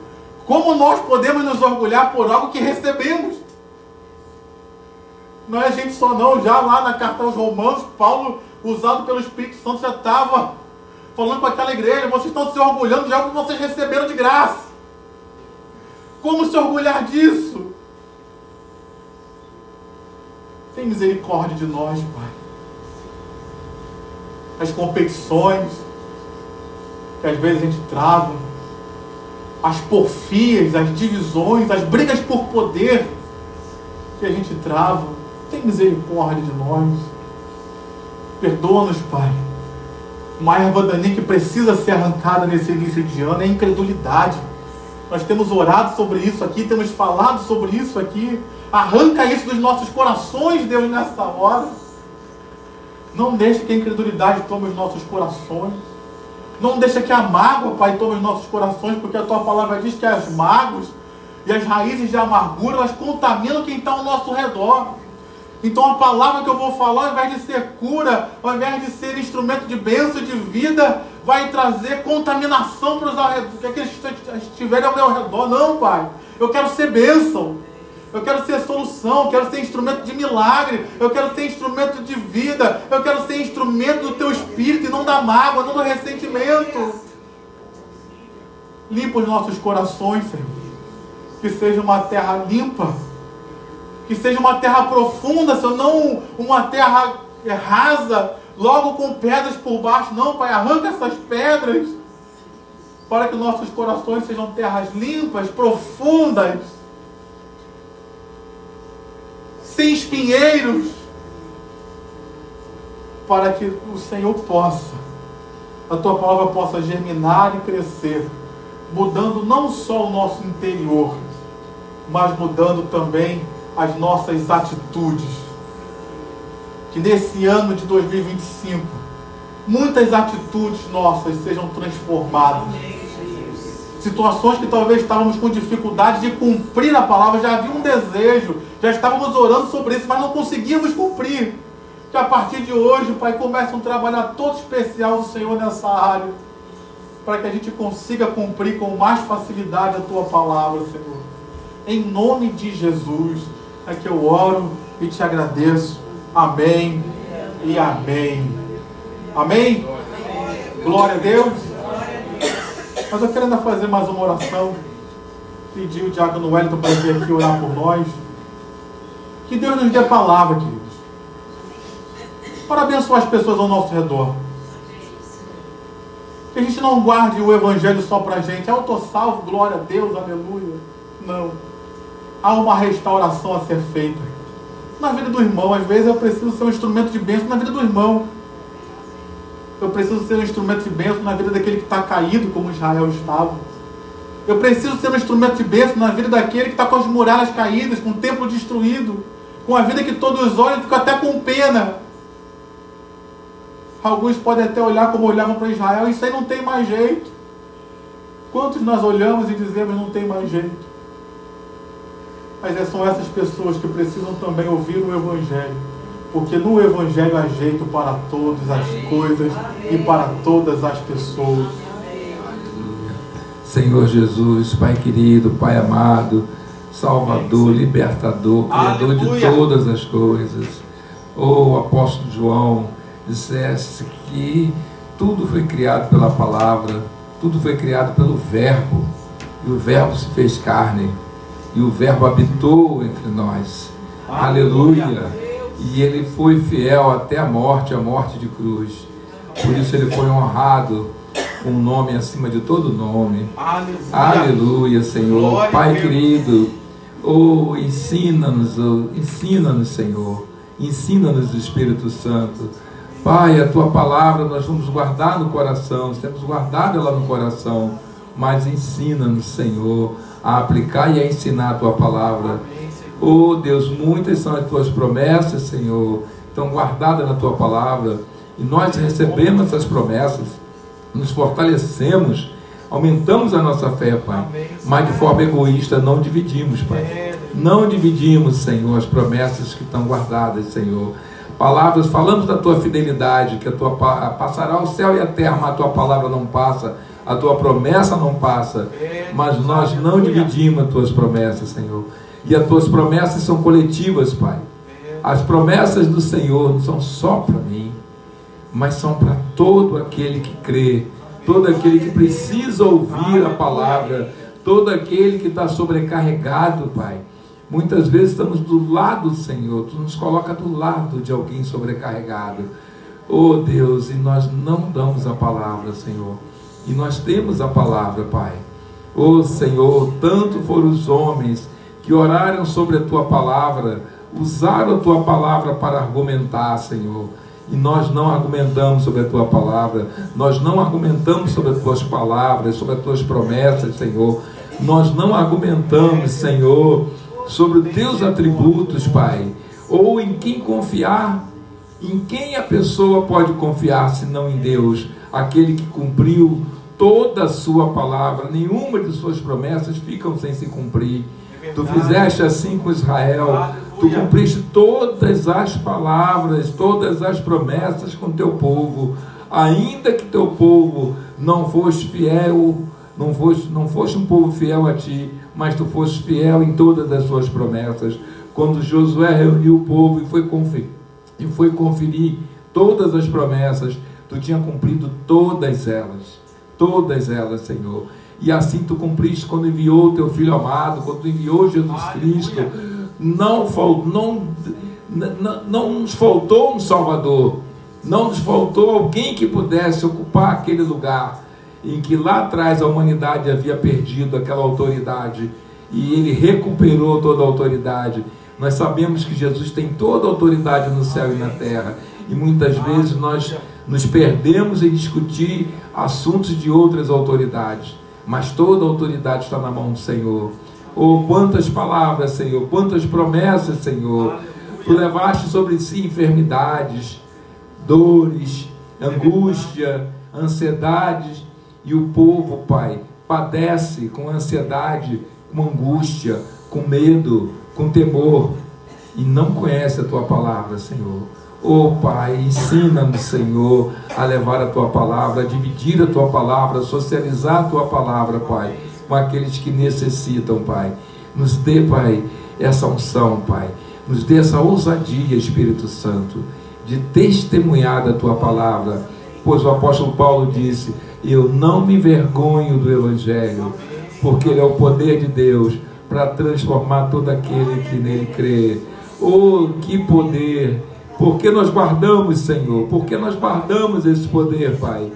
como nós podemos nos orgulhar por algo que recebemos. Não é a gente só não. Já lá na carta aos Romanos, Paulo, usado pelo Espírito Santo, já estava falando para aquela igreja: vocês estão se orgulhando de algo que vocês receberam de graça. Como se orgulhar disso? Tem misericórdia de nós, Pai. As competições que às vezes a gente trava, as porfias, as divisões, as brigas por poder que a gente trava. Tem misericórdia de nós. Perdoa-nos, Pai. Uma erva daninha que precisa ser arrancada nesse início de ano é a incredulidade. Nós temos orado sobre isso aqui, temos falado sobre isso aqui. Arranca isso dos nossos corações, Deus, nessa hora. Não deixe que a incredulidade tome os nossos corações. Não deixe que a mágoa, Pai, tome os nossos corações, porque a tua palavra diz que as mágoas e as raízes de amargura, elas contaminam quem está ao nosso redor. Então a palavra que eu vou falar, ao invés de ser cura, ao invés de ser instrumento de bênção, de vida, vai trazer contaminação para aqueles que estiverem ao meu redor. Não, Pai. Eu quero ser bênção. Eu quero ser solução. Eu quero ser instrumento de milagre. Eu quero ser instrumento de vida. Eu quero ser instrumento do teu espírito e não da mágoa, não do ressentimento. Limpa os nossos corações, Senhor. Que seja uma terra limpa. Que seja uma terra profunda, Senhor, não uma terra rasa, logo com pedras por baixo. Não, Pai, arranca essas pedras, para que nossos corações sejam terras limpas, profundas, sem espinheiros, para que o Senhor possa, a tua palavra possa germinar e crescer, mudando não só o nosso interior, mas mudando também as nossas atitudes. Que nesse ano de 2025, muitas atitudes nossas sejam transformadas. Situações que talvez estávamos com dificuldade de cumprir a palavra, já havia um desejo, já estávamos orando sobre isso, mas não conseguíamos cumprir. Que a partir de hoje, Pai, comece um trabalho todo especial do Senhor nessa área, para que a gente consiga cumprir com mais facilidade a Tua palavra, Senhor. Em nome de Jesus, é que eu oro e te agradeço. Amém e amém. Amém? Glória a Deus. Mas eu quero ainda fazer mais uma oração. Pedir o diácono Wellington para vir aqui orar por nós. Que Deus nos dê a palavra, queridos, para abençoar as pessoas ao nosso redor. Que a gente não guarde o Evangelho só para a gente. Eu estou salvo, glória a Deus, aleluia. Não. Há uma restauração a ser feita na vida do irmão. Às vezes eu preciso ser um instrumento de bênção na vida do irmão. Eu preciso ser um instrumento de bênção na vida daquele que está caído, como Israel estava. Eu preciso ser um instrumento de bênção na vida daquele que está com as muralhas caídas, com o templo destruído, com a vida que todos olham e ficam até com pena. Alguns podem até olhar como olhavam para Israel, isso aí não tem mais jeito. Quantos nós olhamos e dizemos não tem mais jeito? Mas são essas pessoas que precisam também ouvir o Evangelho, porque no Evangelho há jeito para todas as coisas e para todas as pessoas. Senhor Jesus, Pai querido, Pai amado, Salvador, Libertador, Criador de todas as coisas. O apóstolo João dissesse que tudo foi criado pela palavra, tudo foi criado pelo Verbo, e o Verbo se fez carne, e o Verbo habitou entre nós. Aleluia! E ele foi fiel até a morte de cruz. Por isso ele foi honrado com um nome acima de todo nome. Aleluia, Senhor. Glória, Pai querido, ensina-nos, Senhor. Ensina-nos, Espírito Santo. Pai, a Tua palavra nós vamos guardar no coração, temos guardado ela no coração, mas ensina-nos, Senhor, a aplicar e a ensinar a Tua palavra. Oh Deus, muitas são as Tuas promessas, Senhor, estão guardadas na Tua palavra, e nós recebemos essas promessas, nos fortalecemos, aumentamos a nossa fé, Pai, mas de forma egoísta não dividimos, Pai. Não dividimos, Senhor, as promessas que estão guardadas, Senhor. Palavras, falamos da Tua fidelidade, que a Tua passará o céu e a terra, mas a Tua palavra não passa, a Tua promessa não passa, mas nós não dividimos as Tuas promessas, Senhor. E as Tuas promessas são coletivas, Pai. As promessas do Senhor não são só para mim, mas são para todo aquele que crê, todo aquele que precisa ouvir a palavra, todo aquele que está sobrecarregado, Pai. Muitas vezes estamos do lado do Senhor, Tu nos coloca do lado de alguém sobrecarregado. Oh Deus, e nós não damos a palavra, Senhor. E nós temos a palavra, Pai. Oh Senhor, tanto foram os homens que oraram sobre a Tua palavra, usaram a Tua palavra para argumentar, Senhor. E nós não argumentamos sobre a Tua palavra, nós não argumentamos sobre as Tuas palavras, sobre as Tuas promessas, Senhor. Nós não argumentamos, Senhor, sobre os Teus atributos, Pai, ou em quem confiar, em quem a pessoa pode confiar, senão em Deus, aquele que cumpriu toda a Sua palavra. Nenhuma de Suas promessas ficam sem se cumprir. Tu fizeste assim com Israel, Tu cumpriste todas as palavras, todas as promessas com Teu povo, ainda que Teu povo não fosse fiel, não fosse um povo fiel a Ti, mas Tu foste fiel em todas as Suas promessas. Quando Josué reuniu o povo e foi conferir todas as promessas, Tu tinha cumprido todas elas, Senhor. E assim Tu cumpriste quando enviou o Teu Filho amado, quando Tu enviou Jesus Cristo. Não nos faltou um Salvador, não nos faltou alguém que pudesse ocupar aquele lugar em que lá atrás a humanidade havia perdido aquela autoridade, e Ele recuperou toda a autoridade. Nós sabemos que Jesus tem toda a autoridade no céu e na terra, e muitas vezes nós nos perdemos em discutir assuntos de outras autoridades, mas toda a autoridade está na mão do Senhor. Oh, quantas palavras, Senhor, quantas promessas, Senhor. Tu levaste sobre si enfermidades, dores, angústia, ansiedades, e o povo, Pai, padece com ansiedade, com angústia, com medo, com temor, e não conhece a Tua palavra, Senhor. Oh, Pai, ensina-nos, Senhor, a levar a Tua palavra, a dividir a Tua palavra, a socializar a Tua palavra, Pai, com aqueles que necessitam, Pai. Nos dê, Pai, essa unção, Pai. Nos dê essa ousadia, Espírito Santo, de testemunhar da Tua palavra, pois o apóstolo Paulo disse: eu não me envergonho do Evangelho, porque ele é o poder de Deus para transformar todo aquele que nele crê. Oh, que poder! Porque nós guardamos, Senhor, porque nós guardamos esse poder, Pai.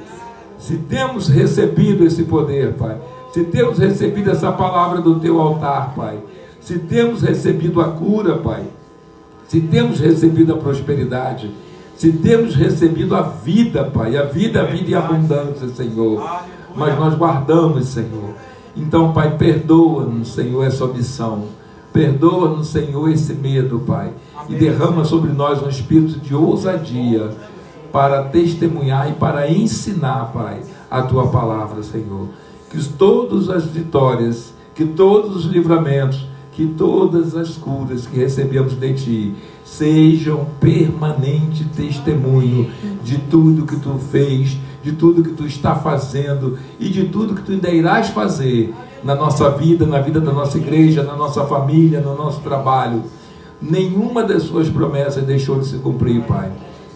Se temos recebido esse poder, Pai, se temos recebido essa palavra do Teu altar, Pai, se temos recebido a cura, Pai, se temos recebido a prosperidade, se temos recebido a vida, Pai, a vida e abundância, Senhor, mas nós guardamos, Senhor. Então, Pai, perdoa-nos, Senhor, essa omissão, perdoa-nos, Senhor, esse medo, Pai, e derrama sobre nós um espírito de ousadia para testemunhar e para ensinar, Pai, a Tua palavra, Senhor. Que todas as vitórias, que todos os livramentos, que todas as curas que recebemos de Ti sejam permanente testemunho de tudo que Tu fez, de tudo que Tu está fazendo e de tudo que Tu ainda irás fazer na nossa vida, na vida da nossa igreja, na nossa família, no nosso trabalho. Nenhuma das Suas promessas deixou de se cumprir, Pai.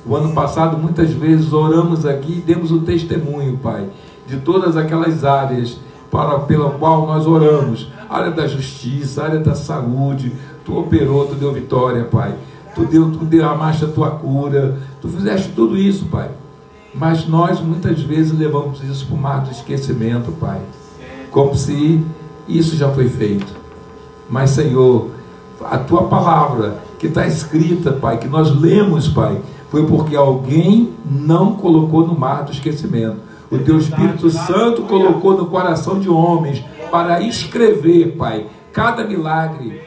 O ano passado, muitas vezes, oramos aqui e demos o testemunho, Pai, de todas aquelas áreas pela qual nós oramos. Área da justiça, área da saúde. Tu operou, Tu deu vitória, Pai. Tu derramaste a Tua cura. Tu fizeste tudo isso, Pai. Mas nós, muitas vezes, levamos isso para o mar do esquecimento, Pai. Como se isso já foi feito. Mas, Senhor, a Tua palavra que está escrita, Pai, que nós lemos, Pai, foi porque alguém não colocou no mar do esquecimento. O Teu Espírito Santo colocou no coração de homens para escrever, Pai, cada milagre,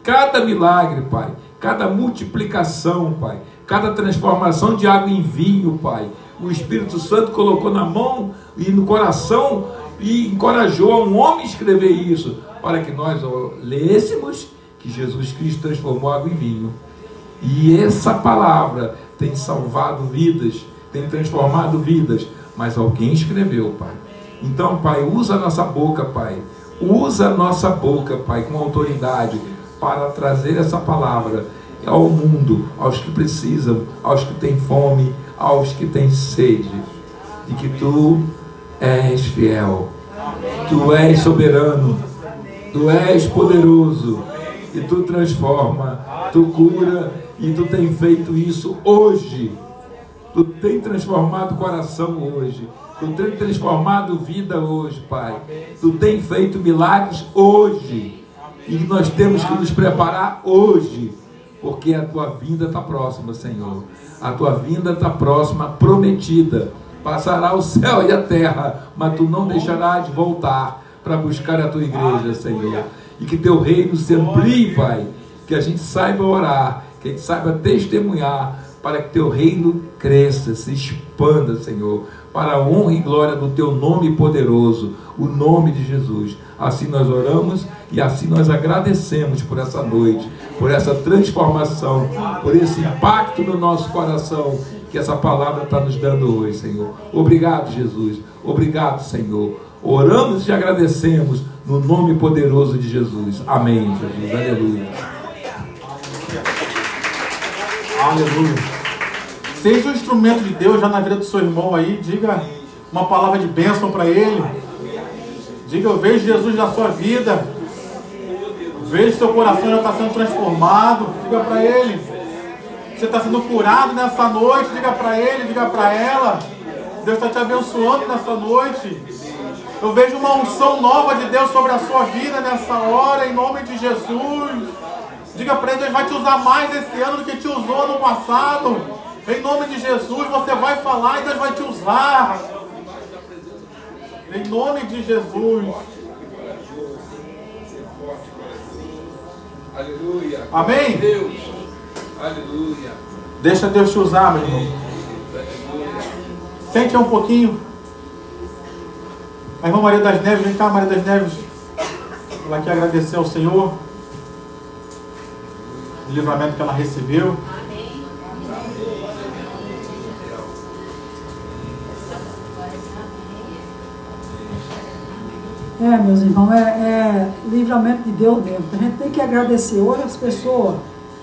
Pai, cada multiplicação, Pai, cada transformação de água em vinho, Pai. O Espírito Santo colocou na mão e no coração e encorajou a um homem a escrever isso, para que nós lêssemos que Jesus Cristo transformou água em vinho. E essa palavra tem salvado vidas, tem transformado vidas, mas alguém escreveu, Pai. Então, Pai, usa a nossa boca, Pai. Usa a nossa boca, Pai, com autoridade, para trazer essa palavra ao mundo, aos que precisam, aos que têm fome, aos que têm sede, de que Tu és fiel, Tu és soberano, Tu és poderoso, e Tu transforma, Tu cura, e Tu tem feito isso hoje. Tu tem transformado o coração hoje, Tu tem transformado vida hoje, Pai. Tu tem feito milagres hoje, e nós temos que nos preparar hoje, porque a Tua vinda está próxima, Senhor. A Tua vinda está próxima, prometida. Passará o céu e a terra, mas Tu não deixarás de voltar para buscar a Tua igreja, Senhor. E que Teu reino se amplie, Pai. Que a gente saiba orar, que a gente saiba testemunhar, para que Teu reino cresça, se expanda, Senhor, para a honra e glória do Teu nome poderoso, o nome de Jesus. Assim nós oramos e assim nós agradecemos por essa noite, por essa transformação, por esse impacto no nosso coração que essa palavra está nos dando hoje, Senhor. Obrigado, Jesus. Obrigado, Senhor. Oramos e te agradecemos no nome poderoso de Jesus. Amém, Jesus. Aleluia. Aleluia. Seja um instrumento de Deus já na vida do seu irmão aí. Diga uma palavra de bênção para ele. Diga: eu vejo Jesus na sua vida. Vejo seu coração já está sendo transformado. Diga para ele. Você está sendo curado nessa noite. Diga para ele, diga para ela. Deus está te abençoando nessa noite. Eu vejo uma unção nova de Deus sobre a sua vida nessa hora, em nome de Jesus. Diga para ele, Deus vai te usar mais esse ano do que te usou no passado. Em nome de Jesus, você vai falar e Deus vai te usar. Em nome de Jesus. Aleluia. Amém? Deus. Aleluia. Deixa Deus te usar, meu irmão. Sente um pouquinho. A irmã Maria das Neves, vem cá, Maria das Neves. Ela quer agradecer ao Senhor o livramento que ela recebeu. Meus irmãos, é livramento de Deus mesmo. A gente tem que agradecer. Hoje as pessoas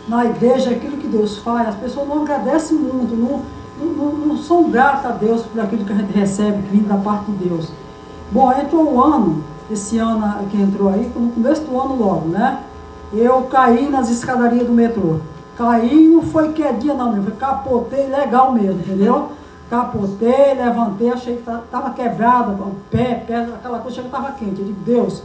na igreja, aquilo que Deus faz, as pessoas não agradecem muito, não são gratas a Deus por aquilo que a gente recebe, que vem da parte de Deus. Bom, entrou o ano, esse ano que entrou aí, no começo do ano logo, né? Eu caí nas escadarias do metrô. Caí, não foi quedinha não, foi capotei legal mesmo, entendeu? Capotei, levantei, achei que estava quebrado, o pé, aquela coisa, achei que estava quente. Eu digo, Deus,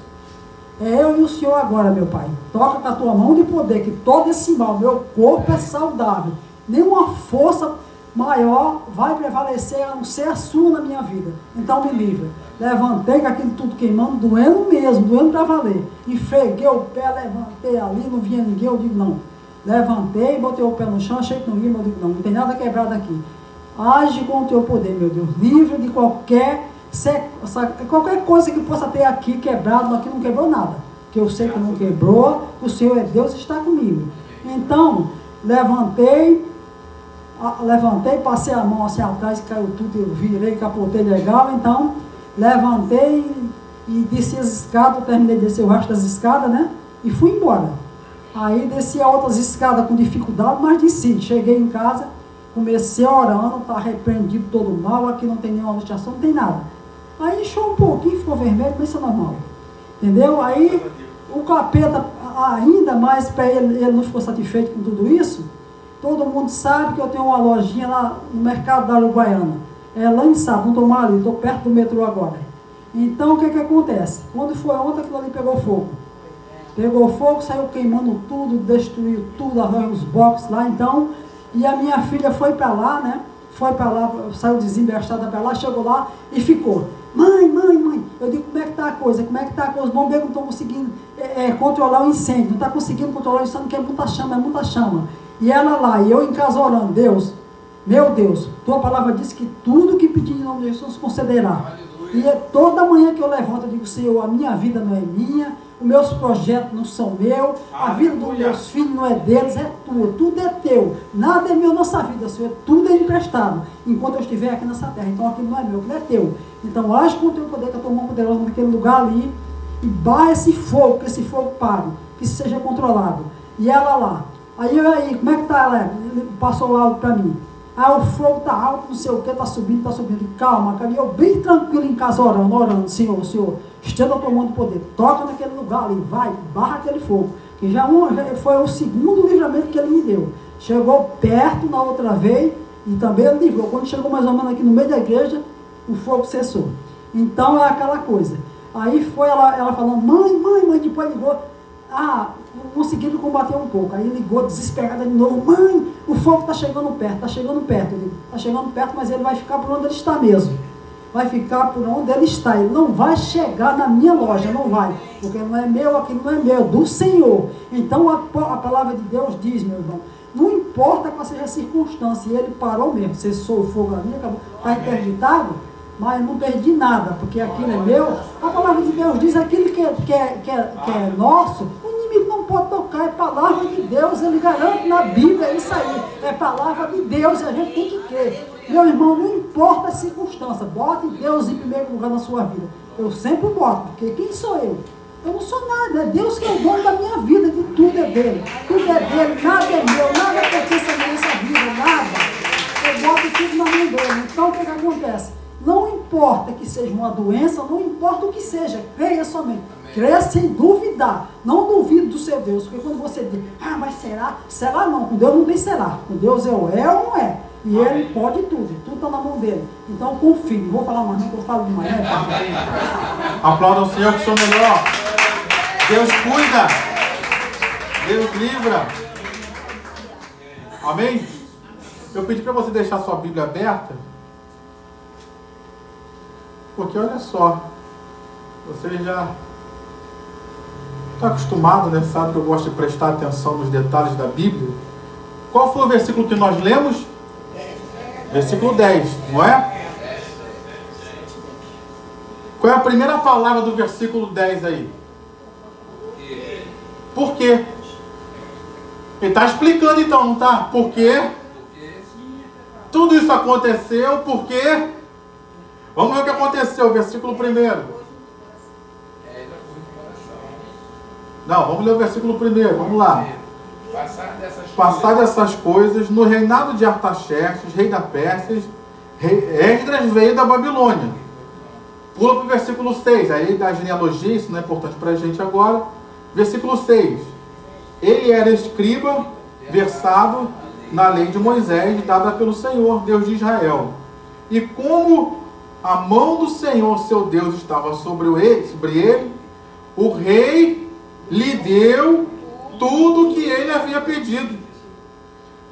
é eu e o Senhor agora, meu Pai. Toca com a tua mão de poder, que todo esse mal, meu corpo é saudável. Nenhuma força maior vai prevalecer a não ser a sua na minha vida. Então me livra. Levantei com aquilo tudo queimando, doendo mesmo, doendo para valer. Enfreguei o pé, levantei ali, não vinha ninguém, eu digo, não. Levantei, botei o pé no chão, achei que não ia, mas eu digo, não tem nada quebrado aqui. Age com o teu poder, meu Deus. Livre de qualquer coisa que possa ter aqui quebrado, aqui não quebrou nada. Que eu sei que não quebrou, o Senhor é Deus e está comigo. Então, levantei, passei a mão assim atrás, caiu tudo, eu virei, capotei legal. Então, levantei e desci as escadas, terminei de descer o resto das escadas, né? E fui embora. Aí desci outras escadas com dificuldade, mas desci. Cheguei em casa, comecei orando, está repreendido todo o mal, aqui não tem nenhuma lustração, não tem nada. Aí inchou um pouquinho, ficou vermelho, mas isso é normal. Entendeu? Aí o capeta, ainda mais para ele não ficou satisfeito com tudo isso. Todo mundo sabe que eu tenho uma lojinha lá no mercado da Uruguaiana. É lá em Sábado, não estou mal ali, estou perto do metrô agora. Então o que acontece? Quando foi ontem, aquilo ali pegou fogo. Pegou fogo, saiu queimando tudo, destruiu tudo, arranjou os boxes lá, então. E a minha filha foi para lá, né? Foi para lá, saiu desembestada para lá, chegou lá e ficou. Mãe. Eu digo, como é que está a coisa? Como é que está a coisa? Os bombeiros não estão conseguindo controlar o incêndio, não está conseguindo controlar o incêndio, porque é muita chama. E ela lá, e eu em casa orando, Deus, meu Deus, tua palavra diz que tudo que pedir em nome de Jesus concederá. E toda manhã que eu levanto, eu digo, Senhor, a minha vida não é minha, os meus projetos não são meus, a vida dos meus filhos não é deles, é tua, tudo é teu, nada é meu nessa vida, Senhor, tudo é emprestado, enquanto eu estiver aqui nessa terra, então aquilo não é meu, aquilo é teu. Então age com o teu poder, que a tua mão poderosa naquele lugar ali, e barra esse fogo, que esse fogo pare, que seja controlado. E ela lá, aí, como é que está ela? Ele passou lá para mim. O fogo está alto, não sei o que, está subindo. Calma, cara. E eu bem tranquilo em casa orando, Senhor, estenda a tua mão de poder, toca naquele lugar ali, vai, barra aquele fogo. Que já foi o segundo livramento que ele me deu. Chegou perto na outra vez e também ele livrou. Quando chegou mais ou menos aqui no meio da igreja, o fogo cessou. Então é aquela coisa. Aí foi ela falando, mãe, depois ligou. Conseguiram combater um pouco. Aí ligou desesperada de novo, mãe, o fogo está chegando perto. Eu digo, está chegando perto, mas ele vai ficar por onde ele está mesmo. Vai ficar por onde ele está. Ele não vai chegar na minha loja, não vai. Porque não é meu, aquilo não é meu, é do Senhor. Então a palavra de Deus diz, meu irmão, não importa qual seja a circunstância, e ele parou mesmo, cessou o fogo ali, acabou, está interditado, mas eu não perdi nada, porque aquilo é meu. A palavra de Deus diz, aquilo que é nosso, o inimigo não pode tocar, é palavra de Deus, ele garante na Bíblia, é isso aí, é palavra de Deus, e a gente tem que crer. Meu irmão, não importa a circunstância, bote Deus em primeiro lugar na sua vida. Eu sempre boto, porque quem sou eu? Eu não sou nada, é Deus que é o dono da minha vida, de tudo é dele, nada é meu, nada pertence a minha vida, nada. Eu boto tudo na mão dele. Então o que acontece? Não importa que seja uma doença, não importa o que seja, creia somente. Creia sem duvidar. Não duvide do seu Deus, porque quando você diz, mas será? Será não, com Deus não tem será. Com Deus é ou não é. E ele pode tudo está na mão dele. Então confie, não vou falar mais não, que eu falo demais, né? Aplauda o Senhor que sou melhor. Deus cuida. Deus livra. Amém? Eu pedi para você deixar sua Bíblia aberta, porque olha só, você já está acostumado, né? Sabe que eu gosto de prestar atenção nos detalhes da Bíblia. Qual foi o versículo que nós lemos? Versículo 10, não é? Qual é a primeira palavra do versículo 10 aí? Por quê? Ele está explicando então, não está? Por quê? Tudo isso aconteceu porque... Vamos ver o que aconteceu, versículo 1. Não, vamos ler o versículo 1, vamos lá. Passar dessas coisas, no reinado de Artaxerxes, rei da Pérsia, Esdras veio da Babilônia. Pula para o versículo 6, aí da genealogia, isso não é importante para a gente agora. Versículo 6. Ele era escriba, versado na lei de Moisés, dada pelo Senhor, Deus de Israel. E como a mão do Senhor, seu Deus, estava sobre ele, o rei lhe deu tudo o que ele havia pedido.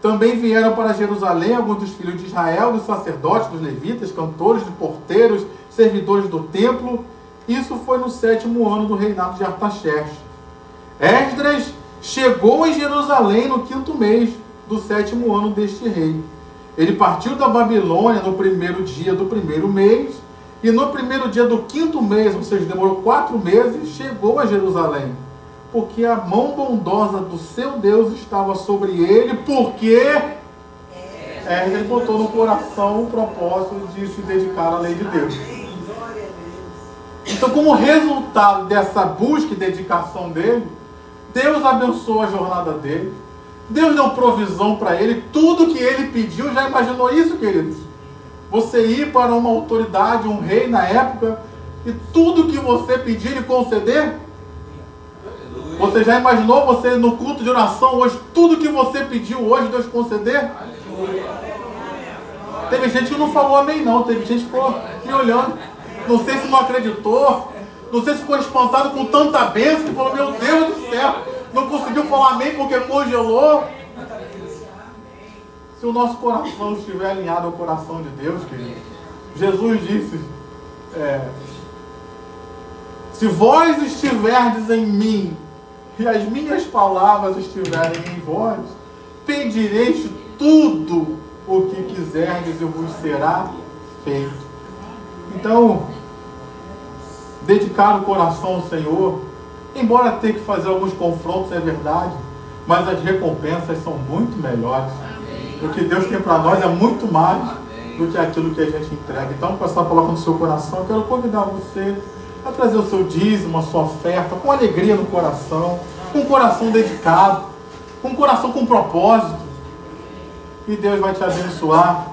Também vieram para Jerusalém alguns dos filhos de Israel, dos sacerdotes, dos levitas, cantores, de porteiros, servidores do templo. Isso foi no 7º ano do reinado de Artaxerxes. Esdras chegou em Jerusalém no 5º mês do 7º ano deste rei. Ele partiu da Babilônia no 1º dia do 1º mês, e no 1º dia do 5º mês, ou seja, demorou 4 meses, chegou a Jerusalém, porque a mão bondosa do seu Deus estava sobre ele, porque ele botou no coração o propósito de se dedicar à lei de Deus. Então, como resultado dessa busca e dedicação dele, Deus abençoou a jornada dele, Deus deu provisão para ele, tudo que ele pediu. Já imaginou isso, queridos? Você ir para uma autoridade, um rei na época, e tudo que você pedir, ele conceder? Você já imaginou você no culto de oração hoje, tudo que você pediu hoje, Deus conceder? Teve gente que não falou amém não, teve gente que ficou me olhando, não sei se não acreditou, não sei se ficou espantado com tanta bênção, que falou, meu Deus do céu, não conseguiu falar amém porque congelou. Se o nosso coração estiver alinhado ao coração de Deus, querido, Jesus disse, se vós estiverdes em mim, e as minhas palavras estiverem em vós, pedireis tudo o que quiserdes e vos será feito. Então, dedicar o coração ao Senhor, embora ter que fazer alguns confrontos, é verdade, mas as recompensas são muito melhores. O que Deus tem para nós é muito mais do que aquilo que a gente entrega. Então, com essa palavra no seu coração, eu quero convidar você a trazer o seu dízimo, a sua oferta, com alegria no coração, com o coração dedicado, com o coração com propósito. E Deus vai te abençoar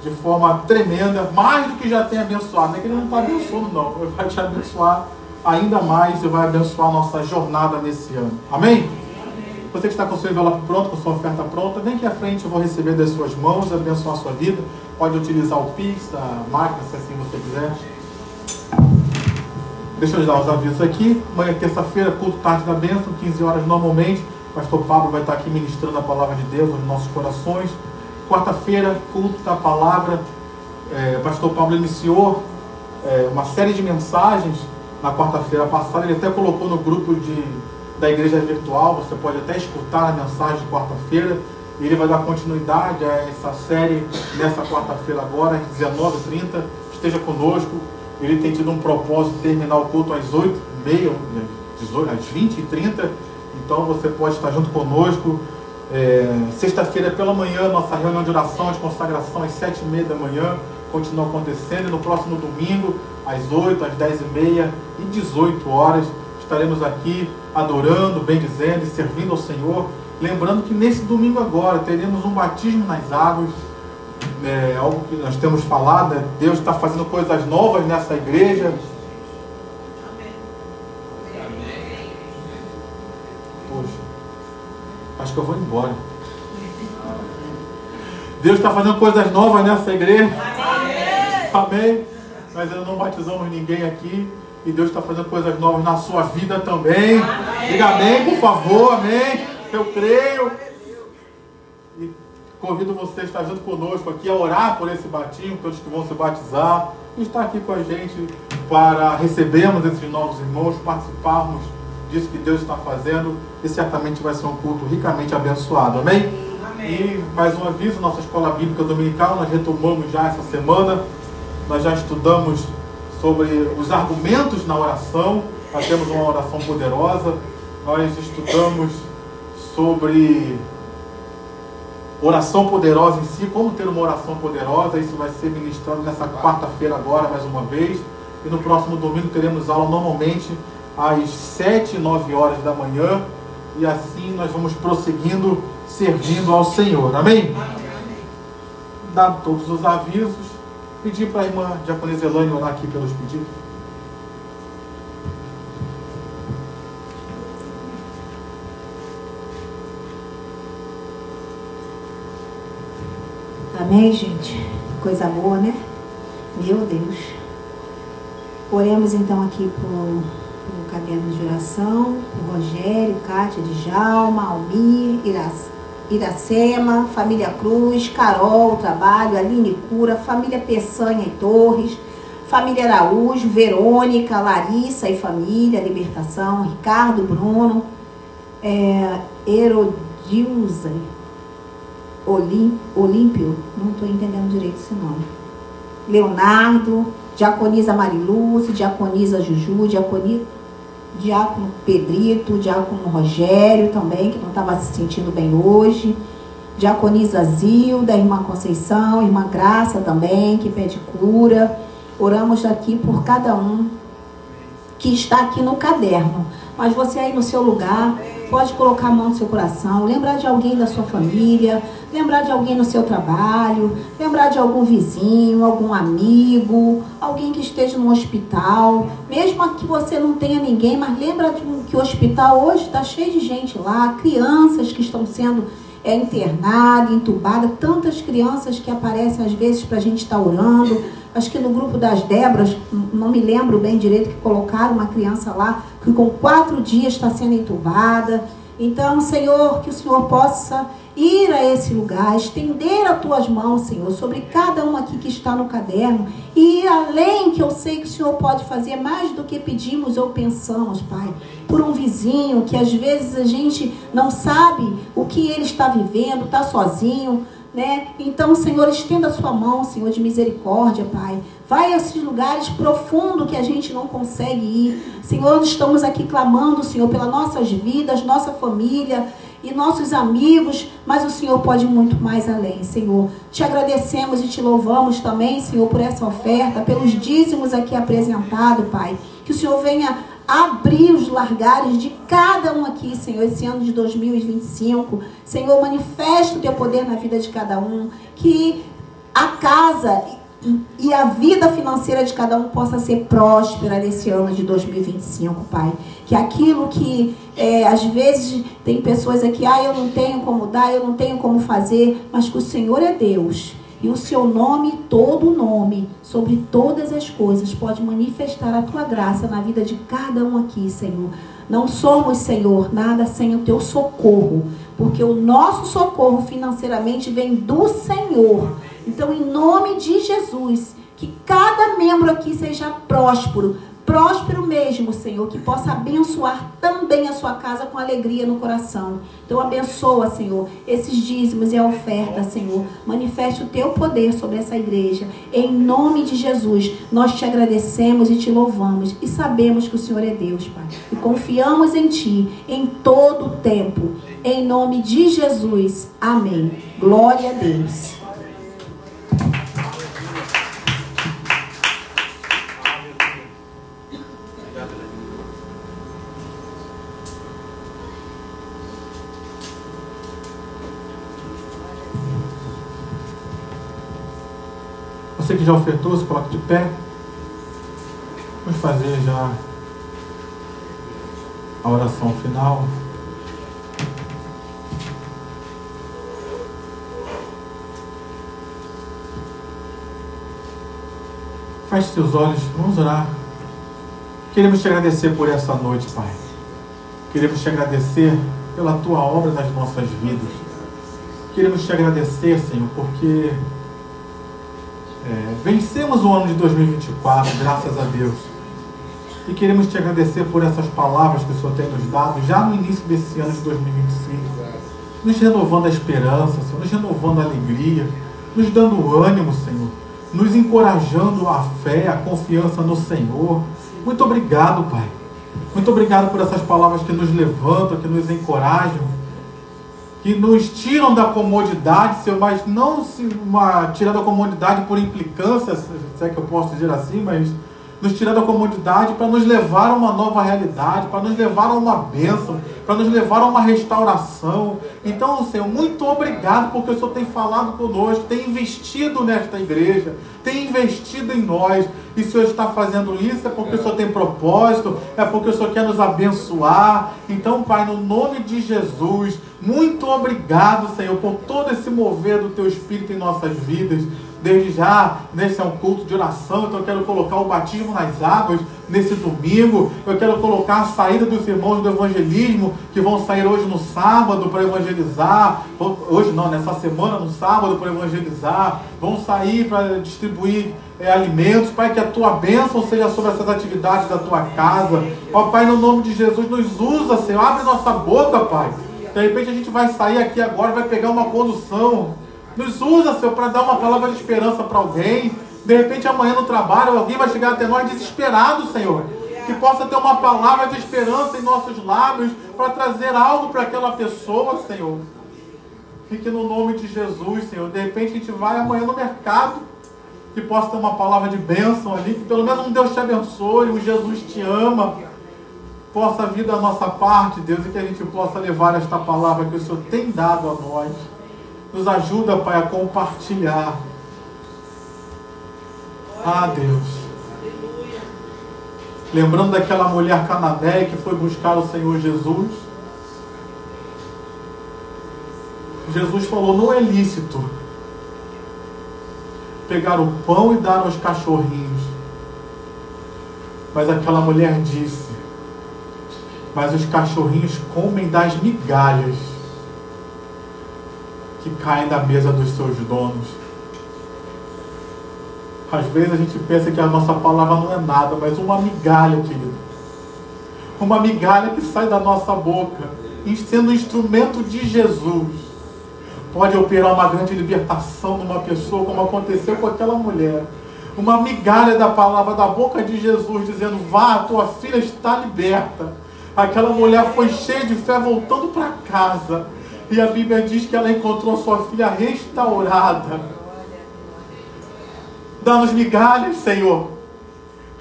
de forma tremenda, mais do que já tem abençoado. Não é que Ele não está abençoando, não. Ele vai te abençoar ainda mais e vai abençoar a nossa jornada nesse ano. Amém? Você que está com o seu envelope pronto, com a sua oferta pronta, vem aqui à frente, eu vou receber das suas mãos, abençoar a sua vida. Pode utilizar o Pix, a máquina, se assim você quiser. Deixa eu dar os avisos aqui. Amanhã, terça-feira, culto tarde da bênção, 15 horas normalmente. O pastor Pablo vai estar aqui ministrando a palavra de Deus aos nossos corações. Quarta-feira, culto da palavra. O pastor Pablo iniciou uma série de mensagens na quarta-feira passada. Ele até colocou no grupo da igreja virtual. Você pode até escutar a mensagem de quarta-feira. E ele vai dar continuidade a essa série nessa quarta-feira agora, às 19h30. Esteja conosco. Ele tem tido um propósito de terminar o culto às 8h30, às 20h30. Então você pode estar junto conosco. Sexta-feira pela manhã, nossa reunião de oração, de consagração, às 7h30 da manhã. Continua acontecendo. E no próximo domingo, às 8h, às 10h30 e 18 horas, estaremos aqui adorando, bendizendo e servindo ao Senhor. Lembrando que nesse domingo agora teremos um batismo nas águas. Algo que nós temos falado, né? Deus está fazendo coisas novas nessa igreja. Poxa, acho que eu vou embora. Deus está fazendo coisas novas nessa igreja. Amém. Nós ainda não batizamos ninguém aqui. E Deus está fazendo coisas novas na sua vida também. Diga amém, por favor, amém. Eu creio. E convido você a estar junto conosco aqui, a orar por esse batismo, pelos que vão se batizar, e estar aqui com a gente para recebermos esses novos irmãos, participarmos disso que Deus está fazendo, e certamente vai ser um culto ricamente abençoado. Amém? Amém. E mais um aviso, nossa escola bíblica dominical, nós retomamos já essa semana, nós já estudamos sobre os argumentos na oração, nós temos uma oração poderosa, nós estudamos sobre oração poderosa em si, como ter uma oração poderosa. Isso vai ser ministrado nessa quarta-feira agora, mais uma vez. E no próximo domingo teremos aula normalmente às 7 e 9 horas da manhã. E assim nós vamos prosseguindo, servindo ao Senhor. Amém? Dado todos os avisos, pedir para a irmã Diaconisa Elaine orar aqui pelos pedidos. Amém, gente? Coisa boa, né? Meu Deus. Oremos então aqui por caderno de oração, por Rogério, Cátia, Djalma, Almir, Iracema, família Cruz, Carol, trabalho, Aline Cura, família Peçanha e Torres, família Araújo, Verônica, Larissa e família, Libertação, Ricardo, Bruno, Herodilza, Olímpio, não estou entendendo direito esse nome, Leonardo, Diaconisa Marilúcia, Diaconisa Juju, Diácono Pedrito, Diácono Rogério também, que não estava se sentindo bem hoje, Diaconisa Zilda, Irmã Conceição, Irmã Graça também, que pede cura. Oramos aqui por cada um que está aqui no caderno, mas você aí no seu lugar pode colocar a mão no seu coração, lembrar de alguém da sua família, lembrar de alguém no seu trabalho, lembrar de algum vizinho, algum amigo, alguém que esteja no hospital, mesmo que você não tenha ninguém, mas lembra que o hospital hoje está cheio de gente lá, crianças que estão sendo internadas, entubadas, tantas crianças que aparecem às vezes para a gente estar orando. Acho que no grupo das Débras, não me lembro bem direito, que colocaram uma criança lá que com 4 dias está sendo entubada. Então, Senhor, que o Senhor possa ir a esse lugar, estender as tuas mãos, Senhor, sobre cada um aqui que está no caderno, e ir além, que eu sei que o Senhor pode fazer mais do que pedimos ou pensamos, Pai, por um vizinho que às vezes a gente não sabe o que ele está vivendo, está sozinho, né? Então, Senhor, estenda a sua mão, Senhor, de misericórdia, Pai. Vai a esses lugares profundos que a gente não consegue ir. Senhor, estamos aqui clamando, Senhor, pelas nossas vidas, nossa família e nossos amigos, mas o Senhor pode muito mais além, Senhor. Te agradecemos e te louvamos também, Senhor, por essa oferta, pelos dízimos aqui apresentados, Pai. Que o Senhor venha abrir os largares de cada um aqui, Senhor, esse ano de 2025. Senhor, manifesta o teu poder na vida de cada um. Que a casa e a vida financeira de cada um possa ser próspera nesse ano de 2025, Pai. Que aquilo que às vezes tem pessoas aqui, eu não tenho como dar, eu não tenho como fazer, mas que o Senhor é Deus. E o seu nome, todo nome, sobre todas as coisas, pode manifestar a tua graça na vida de cada um aqui, Senhor. Não somos, Senhor, nada sem o teu socorro, porque o nosso socorro financeiramente vem do Senhor. Então, em nome de Jesus, que cada membro aqui seja próspero, próspero mesmo, Senhor, que possa abençoar também a sua casa com alegria no coração. Então abençoa, Senhor, esses dízimos e a oferta, Senhor. Manifeste o teu poder sobre essa igreja. Em nome de Jesus, nós te agradecemos e te louvamos. E sabemos que o Senhor é Deus, Pai. E confiamos em Ti em todo o tempo. Em nome de Jesus. Amém. Glória a Deus. Você que já ofertou, se coloque de pé. Vamos fazer já a oração final. Feche seus olhos, vamos orar. Queremos te agradecer por essa noite, Pai. Queremos te agradecer pela Tua obra nas nossas vidas. Queremos Te agradecer, Senhor, porque vencemos o ano de 2024, graças a Deus. E queremos Te agradecer por essas palavras que o Senhor tem nos dado, já no início desse ano de 2025. Nos renovando a esperança, Senhor, nos renovando a alegria, nos dando ânimo, Senhor, nos encorajando a fé, a confiança no Senhor. Muito obrigado, Pai. Muito obrigado por essas palavras que nos levantam, que nos encorajam, que nos tiram da comodidade, Senhor, mas não tirar da comodidade por implicância, se é que eu posso dizer assim, mas nos tirar da comodidade para nos levar a uma nova realidade, para nos levar a uma bênção, para nos levar a uma restauração. Então, Senhor, muito obrigado porque o Senhor tem falado conosco, tem investido nesta igreja, tem investido em nós. E o Senhor está fazendo isso é porque o Senhor tem propósito, é porque o Senhor quer nos abençoar. Então, Pai, no nome de Jesus, muito obrigado, Senhor, por todo esse mover do Teu Espírito em nossas vidas. Desde já, nesse é um culto de oração, então eu quero colocar o batismo nas águas nesse domingo. Eu quero colocar a saída dos irmãos do evangelismo, que vão sair hoje no sábado para evangelizar. Hoje não, nessa semana, no sábado, para evangelizar. Vão sair para distribuir alimentos. Pai, que a Tua bênção seja sobre essas atividades da Tua casa. Ó Pai, no nome de Jesus, nos usa, Senhor. Abre nossa boca, Pai. De repente a gente vai sair aqui agora, vai pegar uma condução. Nos usa, Senhor, para dar uma palavra de esperança para alguém. De repente amanhã no trabalho alguém vai chegar até nós desesperado, Senhor. Que possa ter uma palavra de esperança em nossos lábios para trazer algo para aquela pessoa, Senhor. E que no nome de Jesus, Senhor, de repente a gente vai amanhã no mercado, que possa ter uma palavra de bênção ali, que pelo menos um Deus te abençoe, um Jesus te ama. Possa vir da nossa parte, Deus, e que a gente possa levar esta palavra que o Senhor tem dado a nós. Nos ajuda, Pai, a compartilhar. Ah, Deus. Lembrando daquela mulher cananeia que foi buscar o Senhor Jesus. Jesus falou, não é lícito pegar o pão e dar aos cachorrinhos. Mas aquela mulher disse, mas os cachorrinhos comem das migalhas que caem da mesa dos seus donos. Às vezes a gente pensa que a nossa palavra não é nada, mas uma migalha, querido. Uma migalha que sai da nossa boca, sendo instrumento de Jesus, pode operar uma grande libertação numa pessoa, como aconteceu com aquela mulher. Uma migalha da palavra da boca de Jesus, dizendo, vá, tua filha está liberta. Aquela mulher foi cheia de fé voltando para casa. E a Bíblia diz que ela encontrou sua filha restaurada. Dá-nos migalhas, Senhor.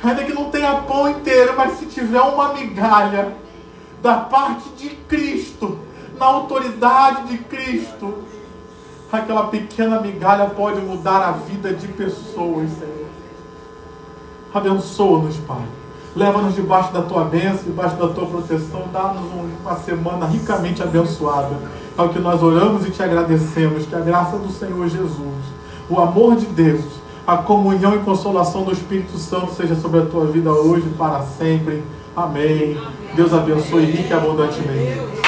Ainda que não tenha pão inteiro, mas se tiver uma migalha da parte de Cristo, na autoridade de Cristo, aquela pequena migalha pode mudar a vida de pessoas, Senhor. Abençoa-nos, Pai. Leva-nos debaixo da Tua bênção, debaixo da Tua proteção. Dá-nos uma semana ricamente abençoada. É o que nós oramos e Te agradecemos. Que a graça do Senhor Jesus, o amor de Deus, a comunhão e consolação do Espírito Santo seja sobre a tua vida hoje e para sempre. Amém. Deus abençoe rica e abundantemente.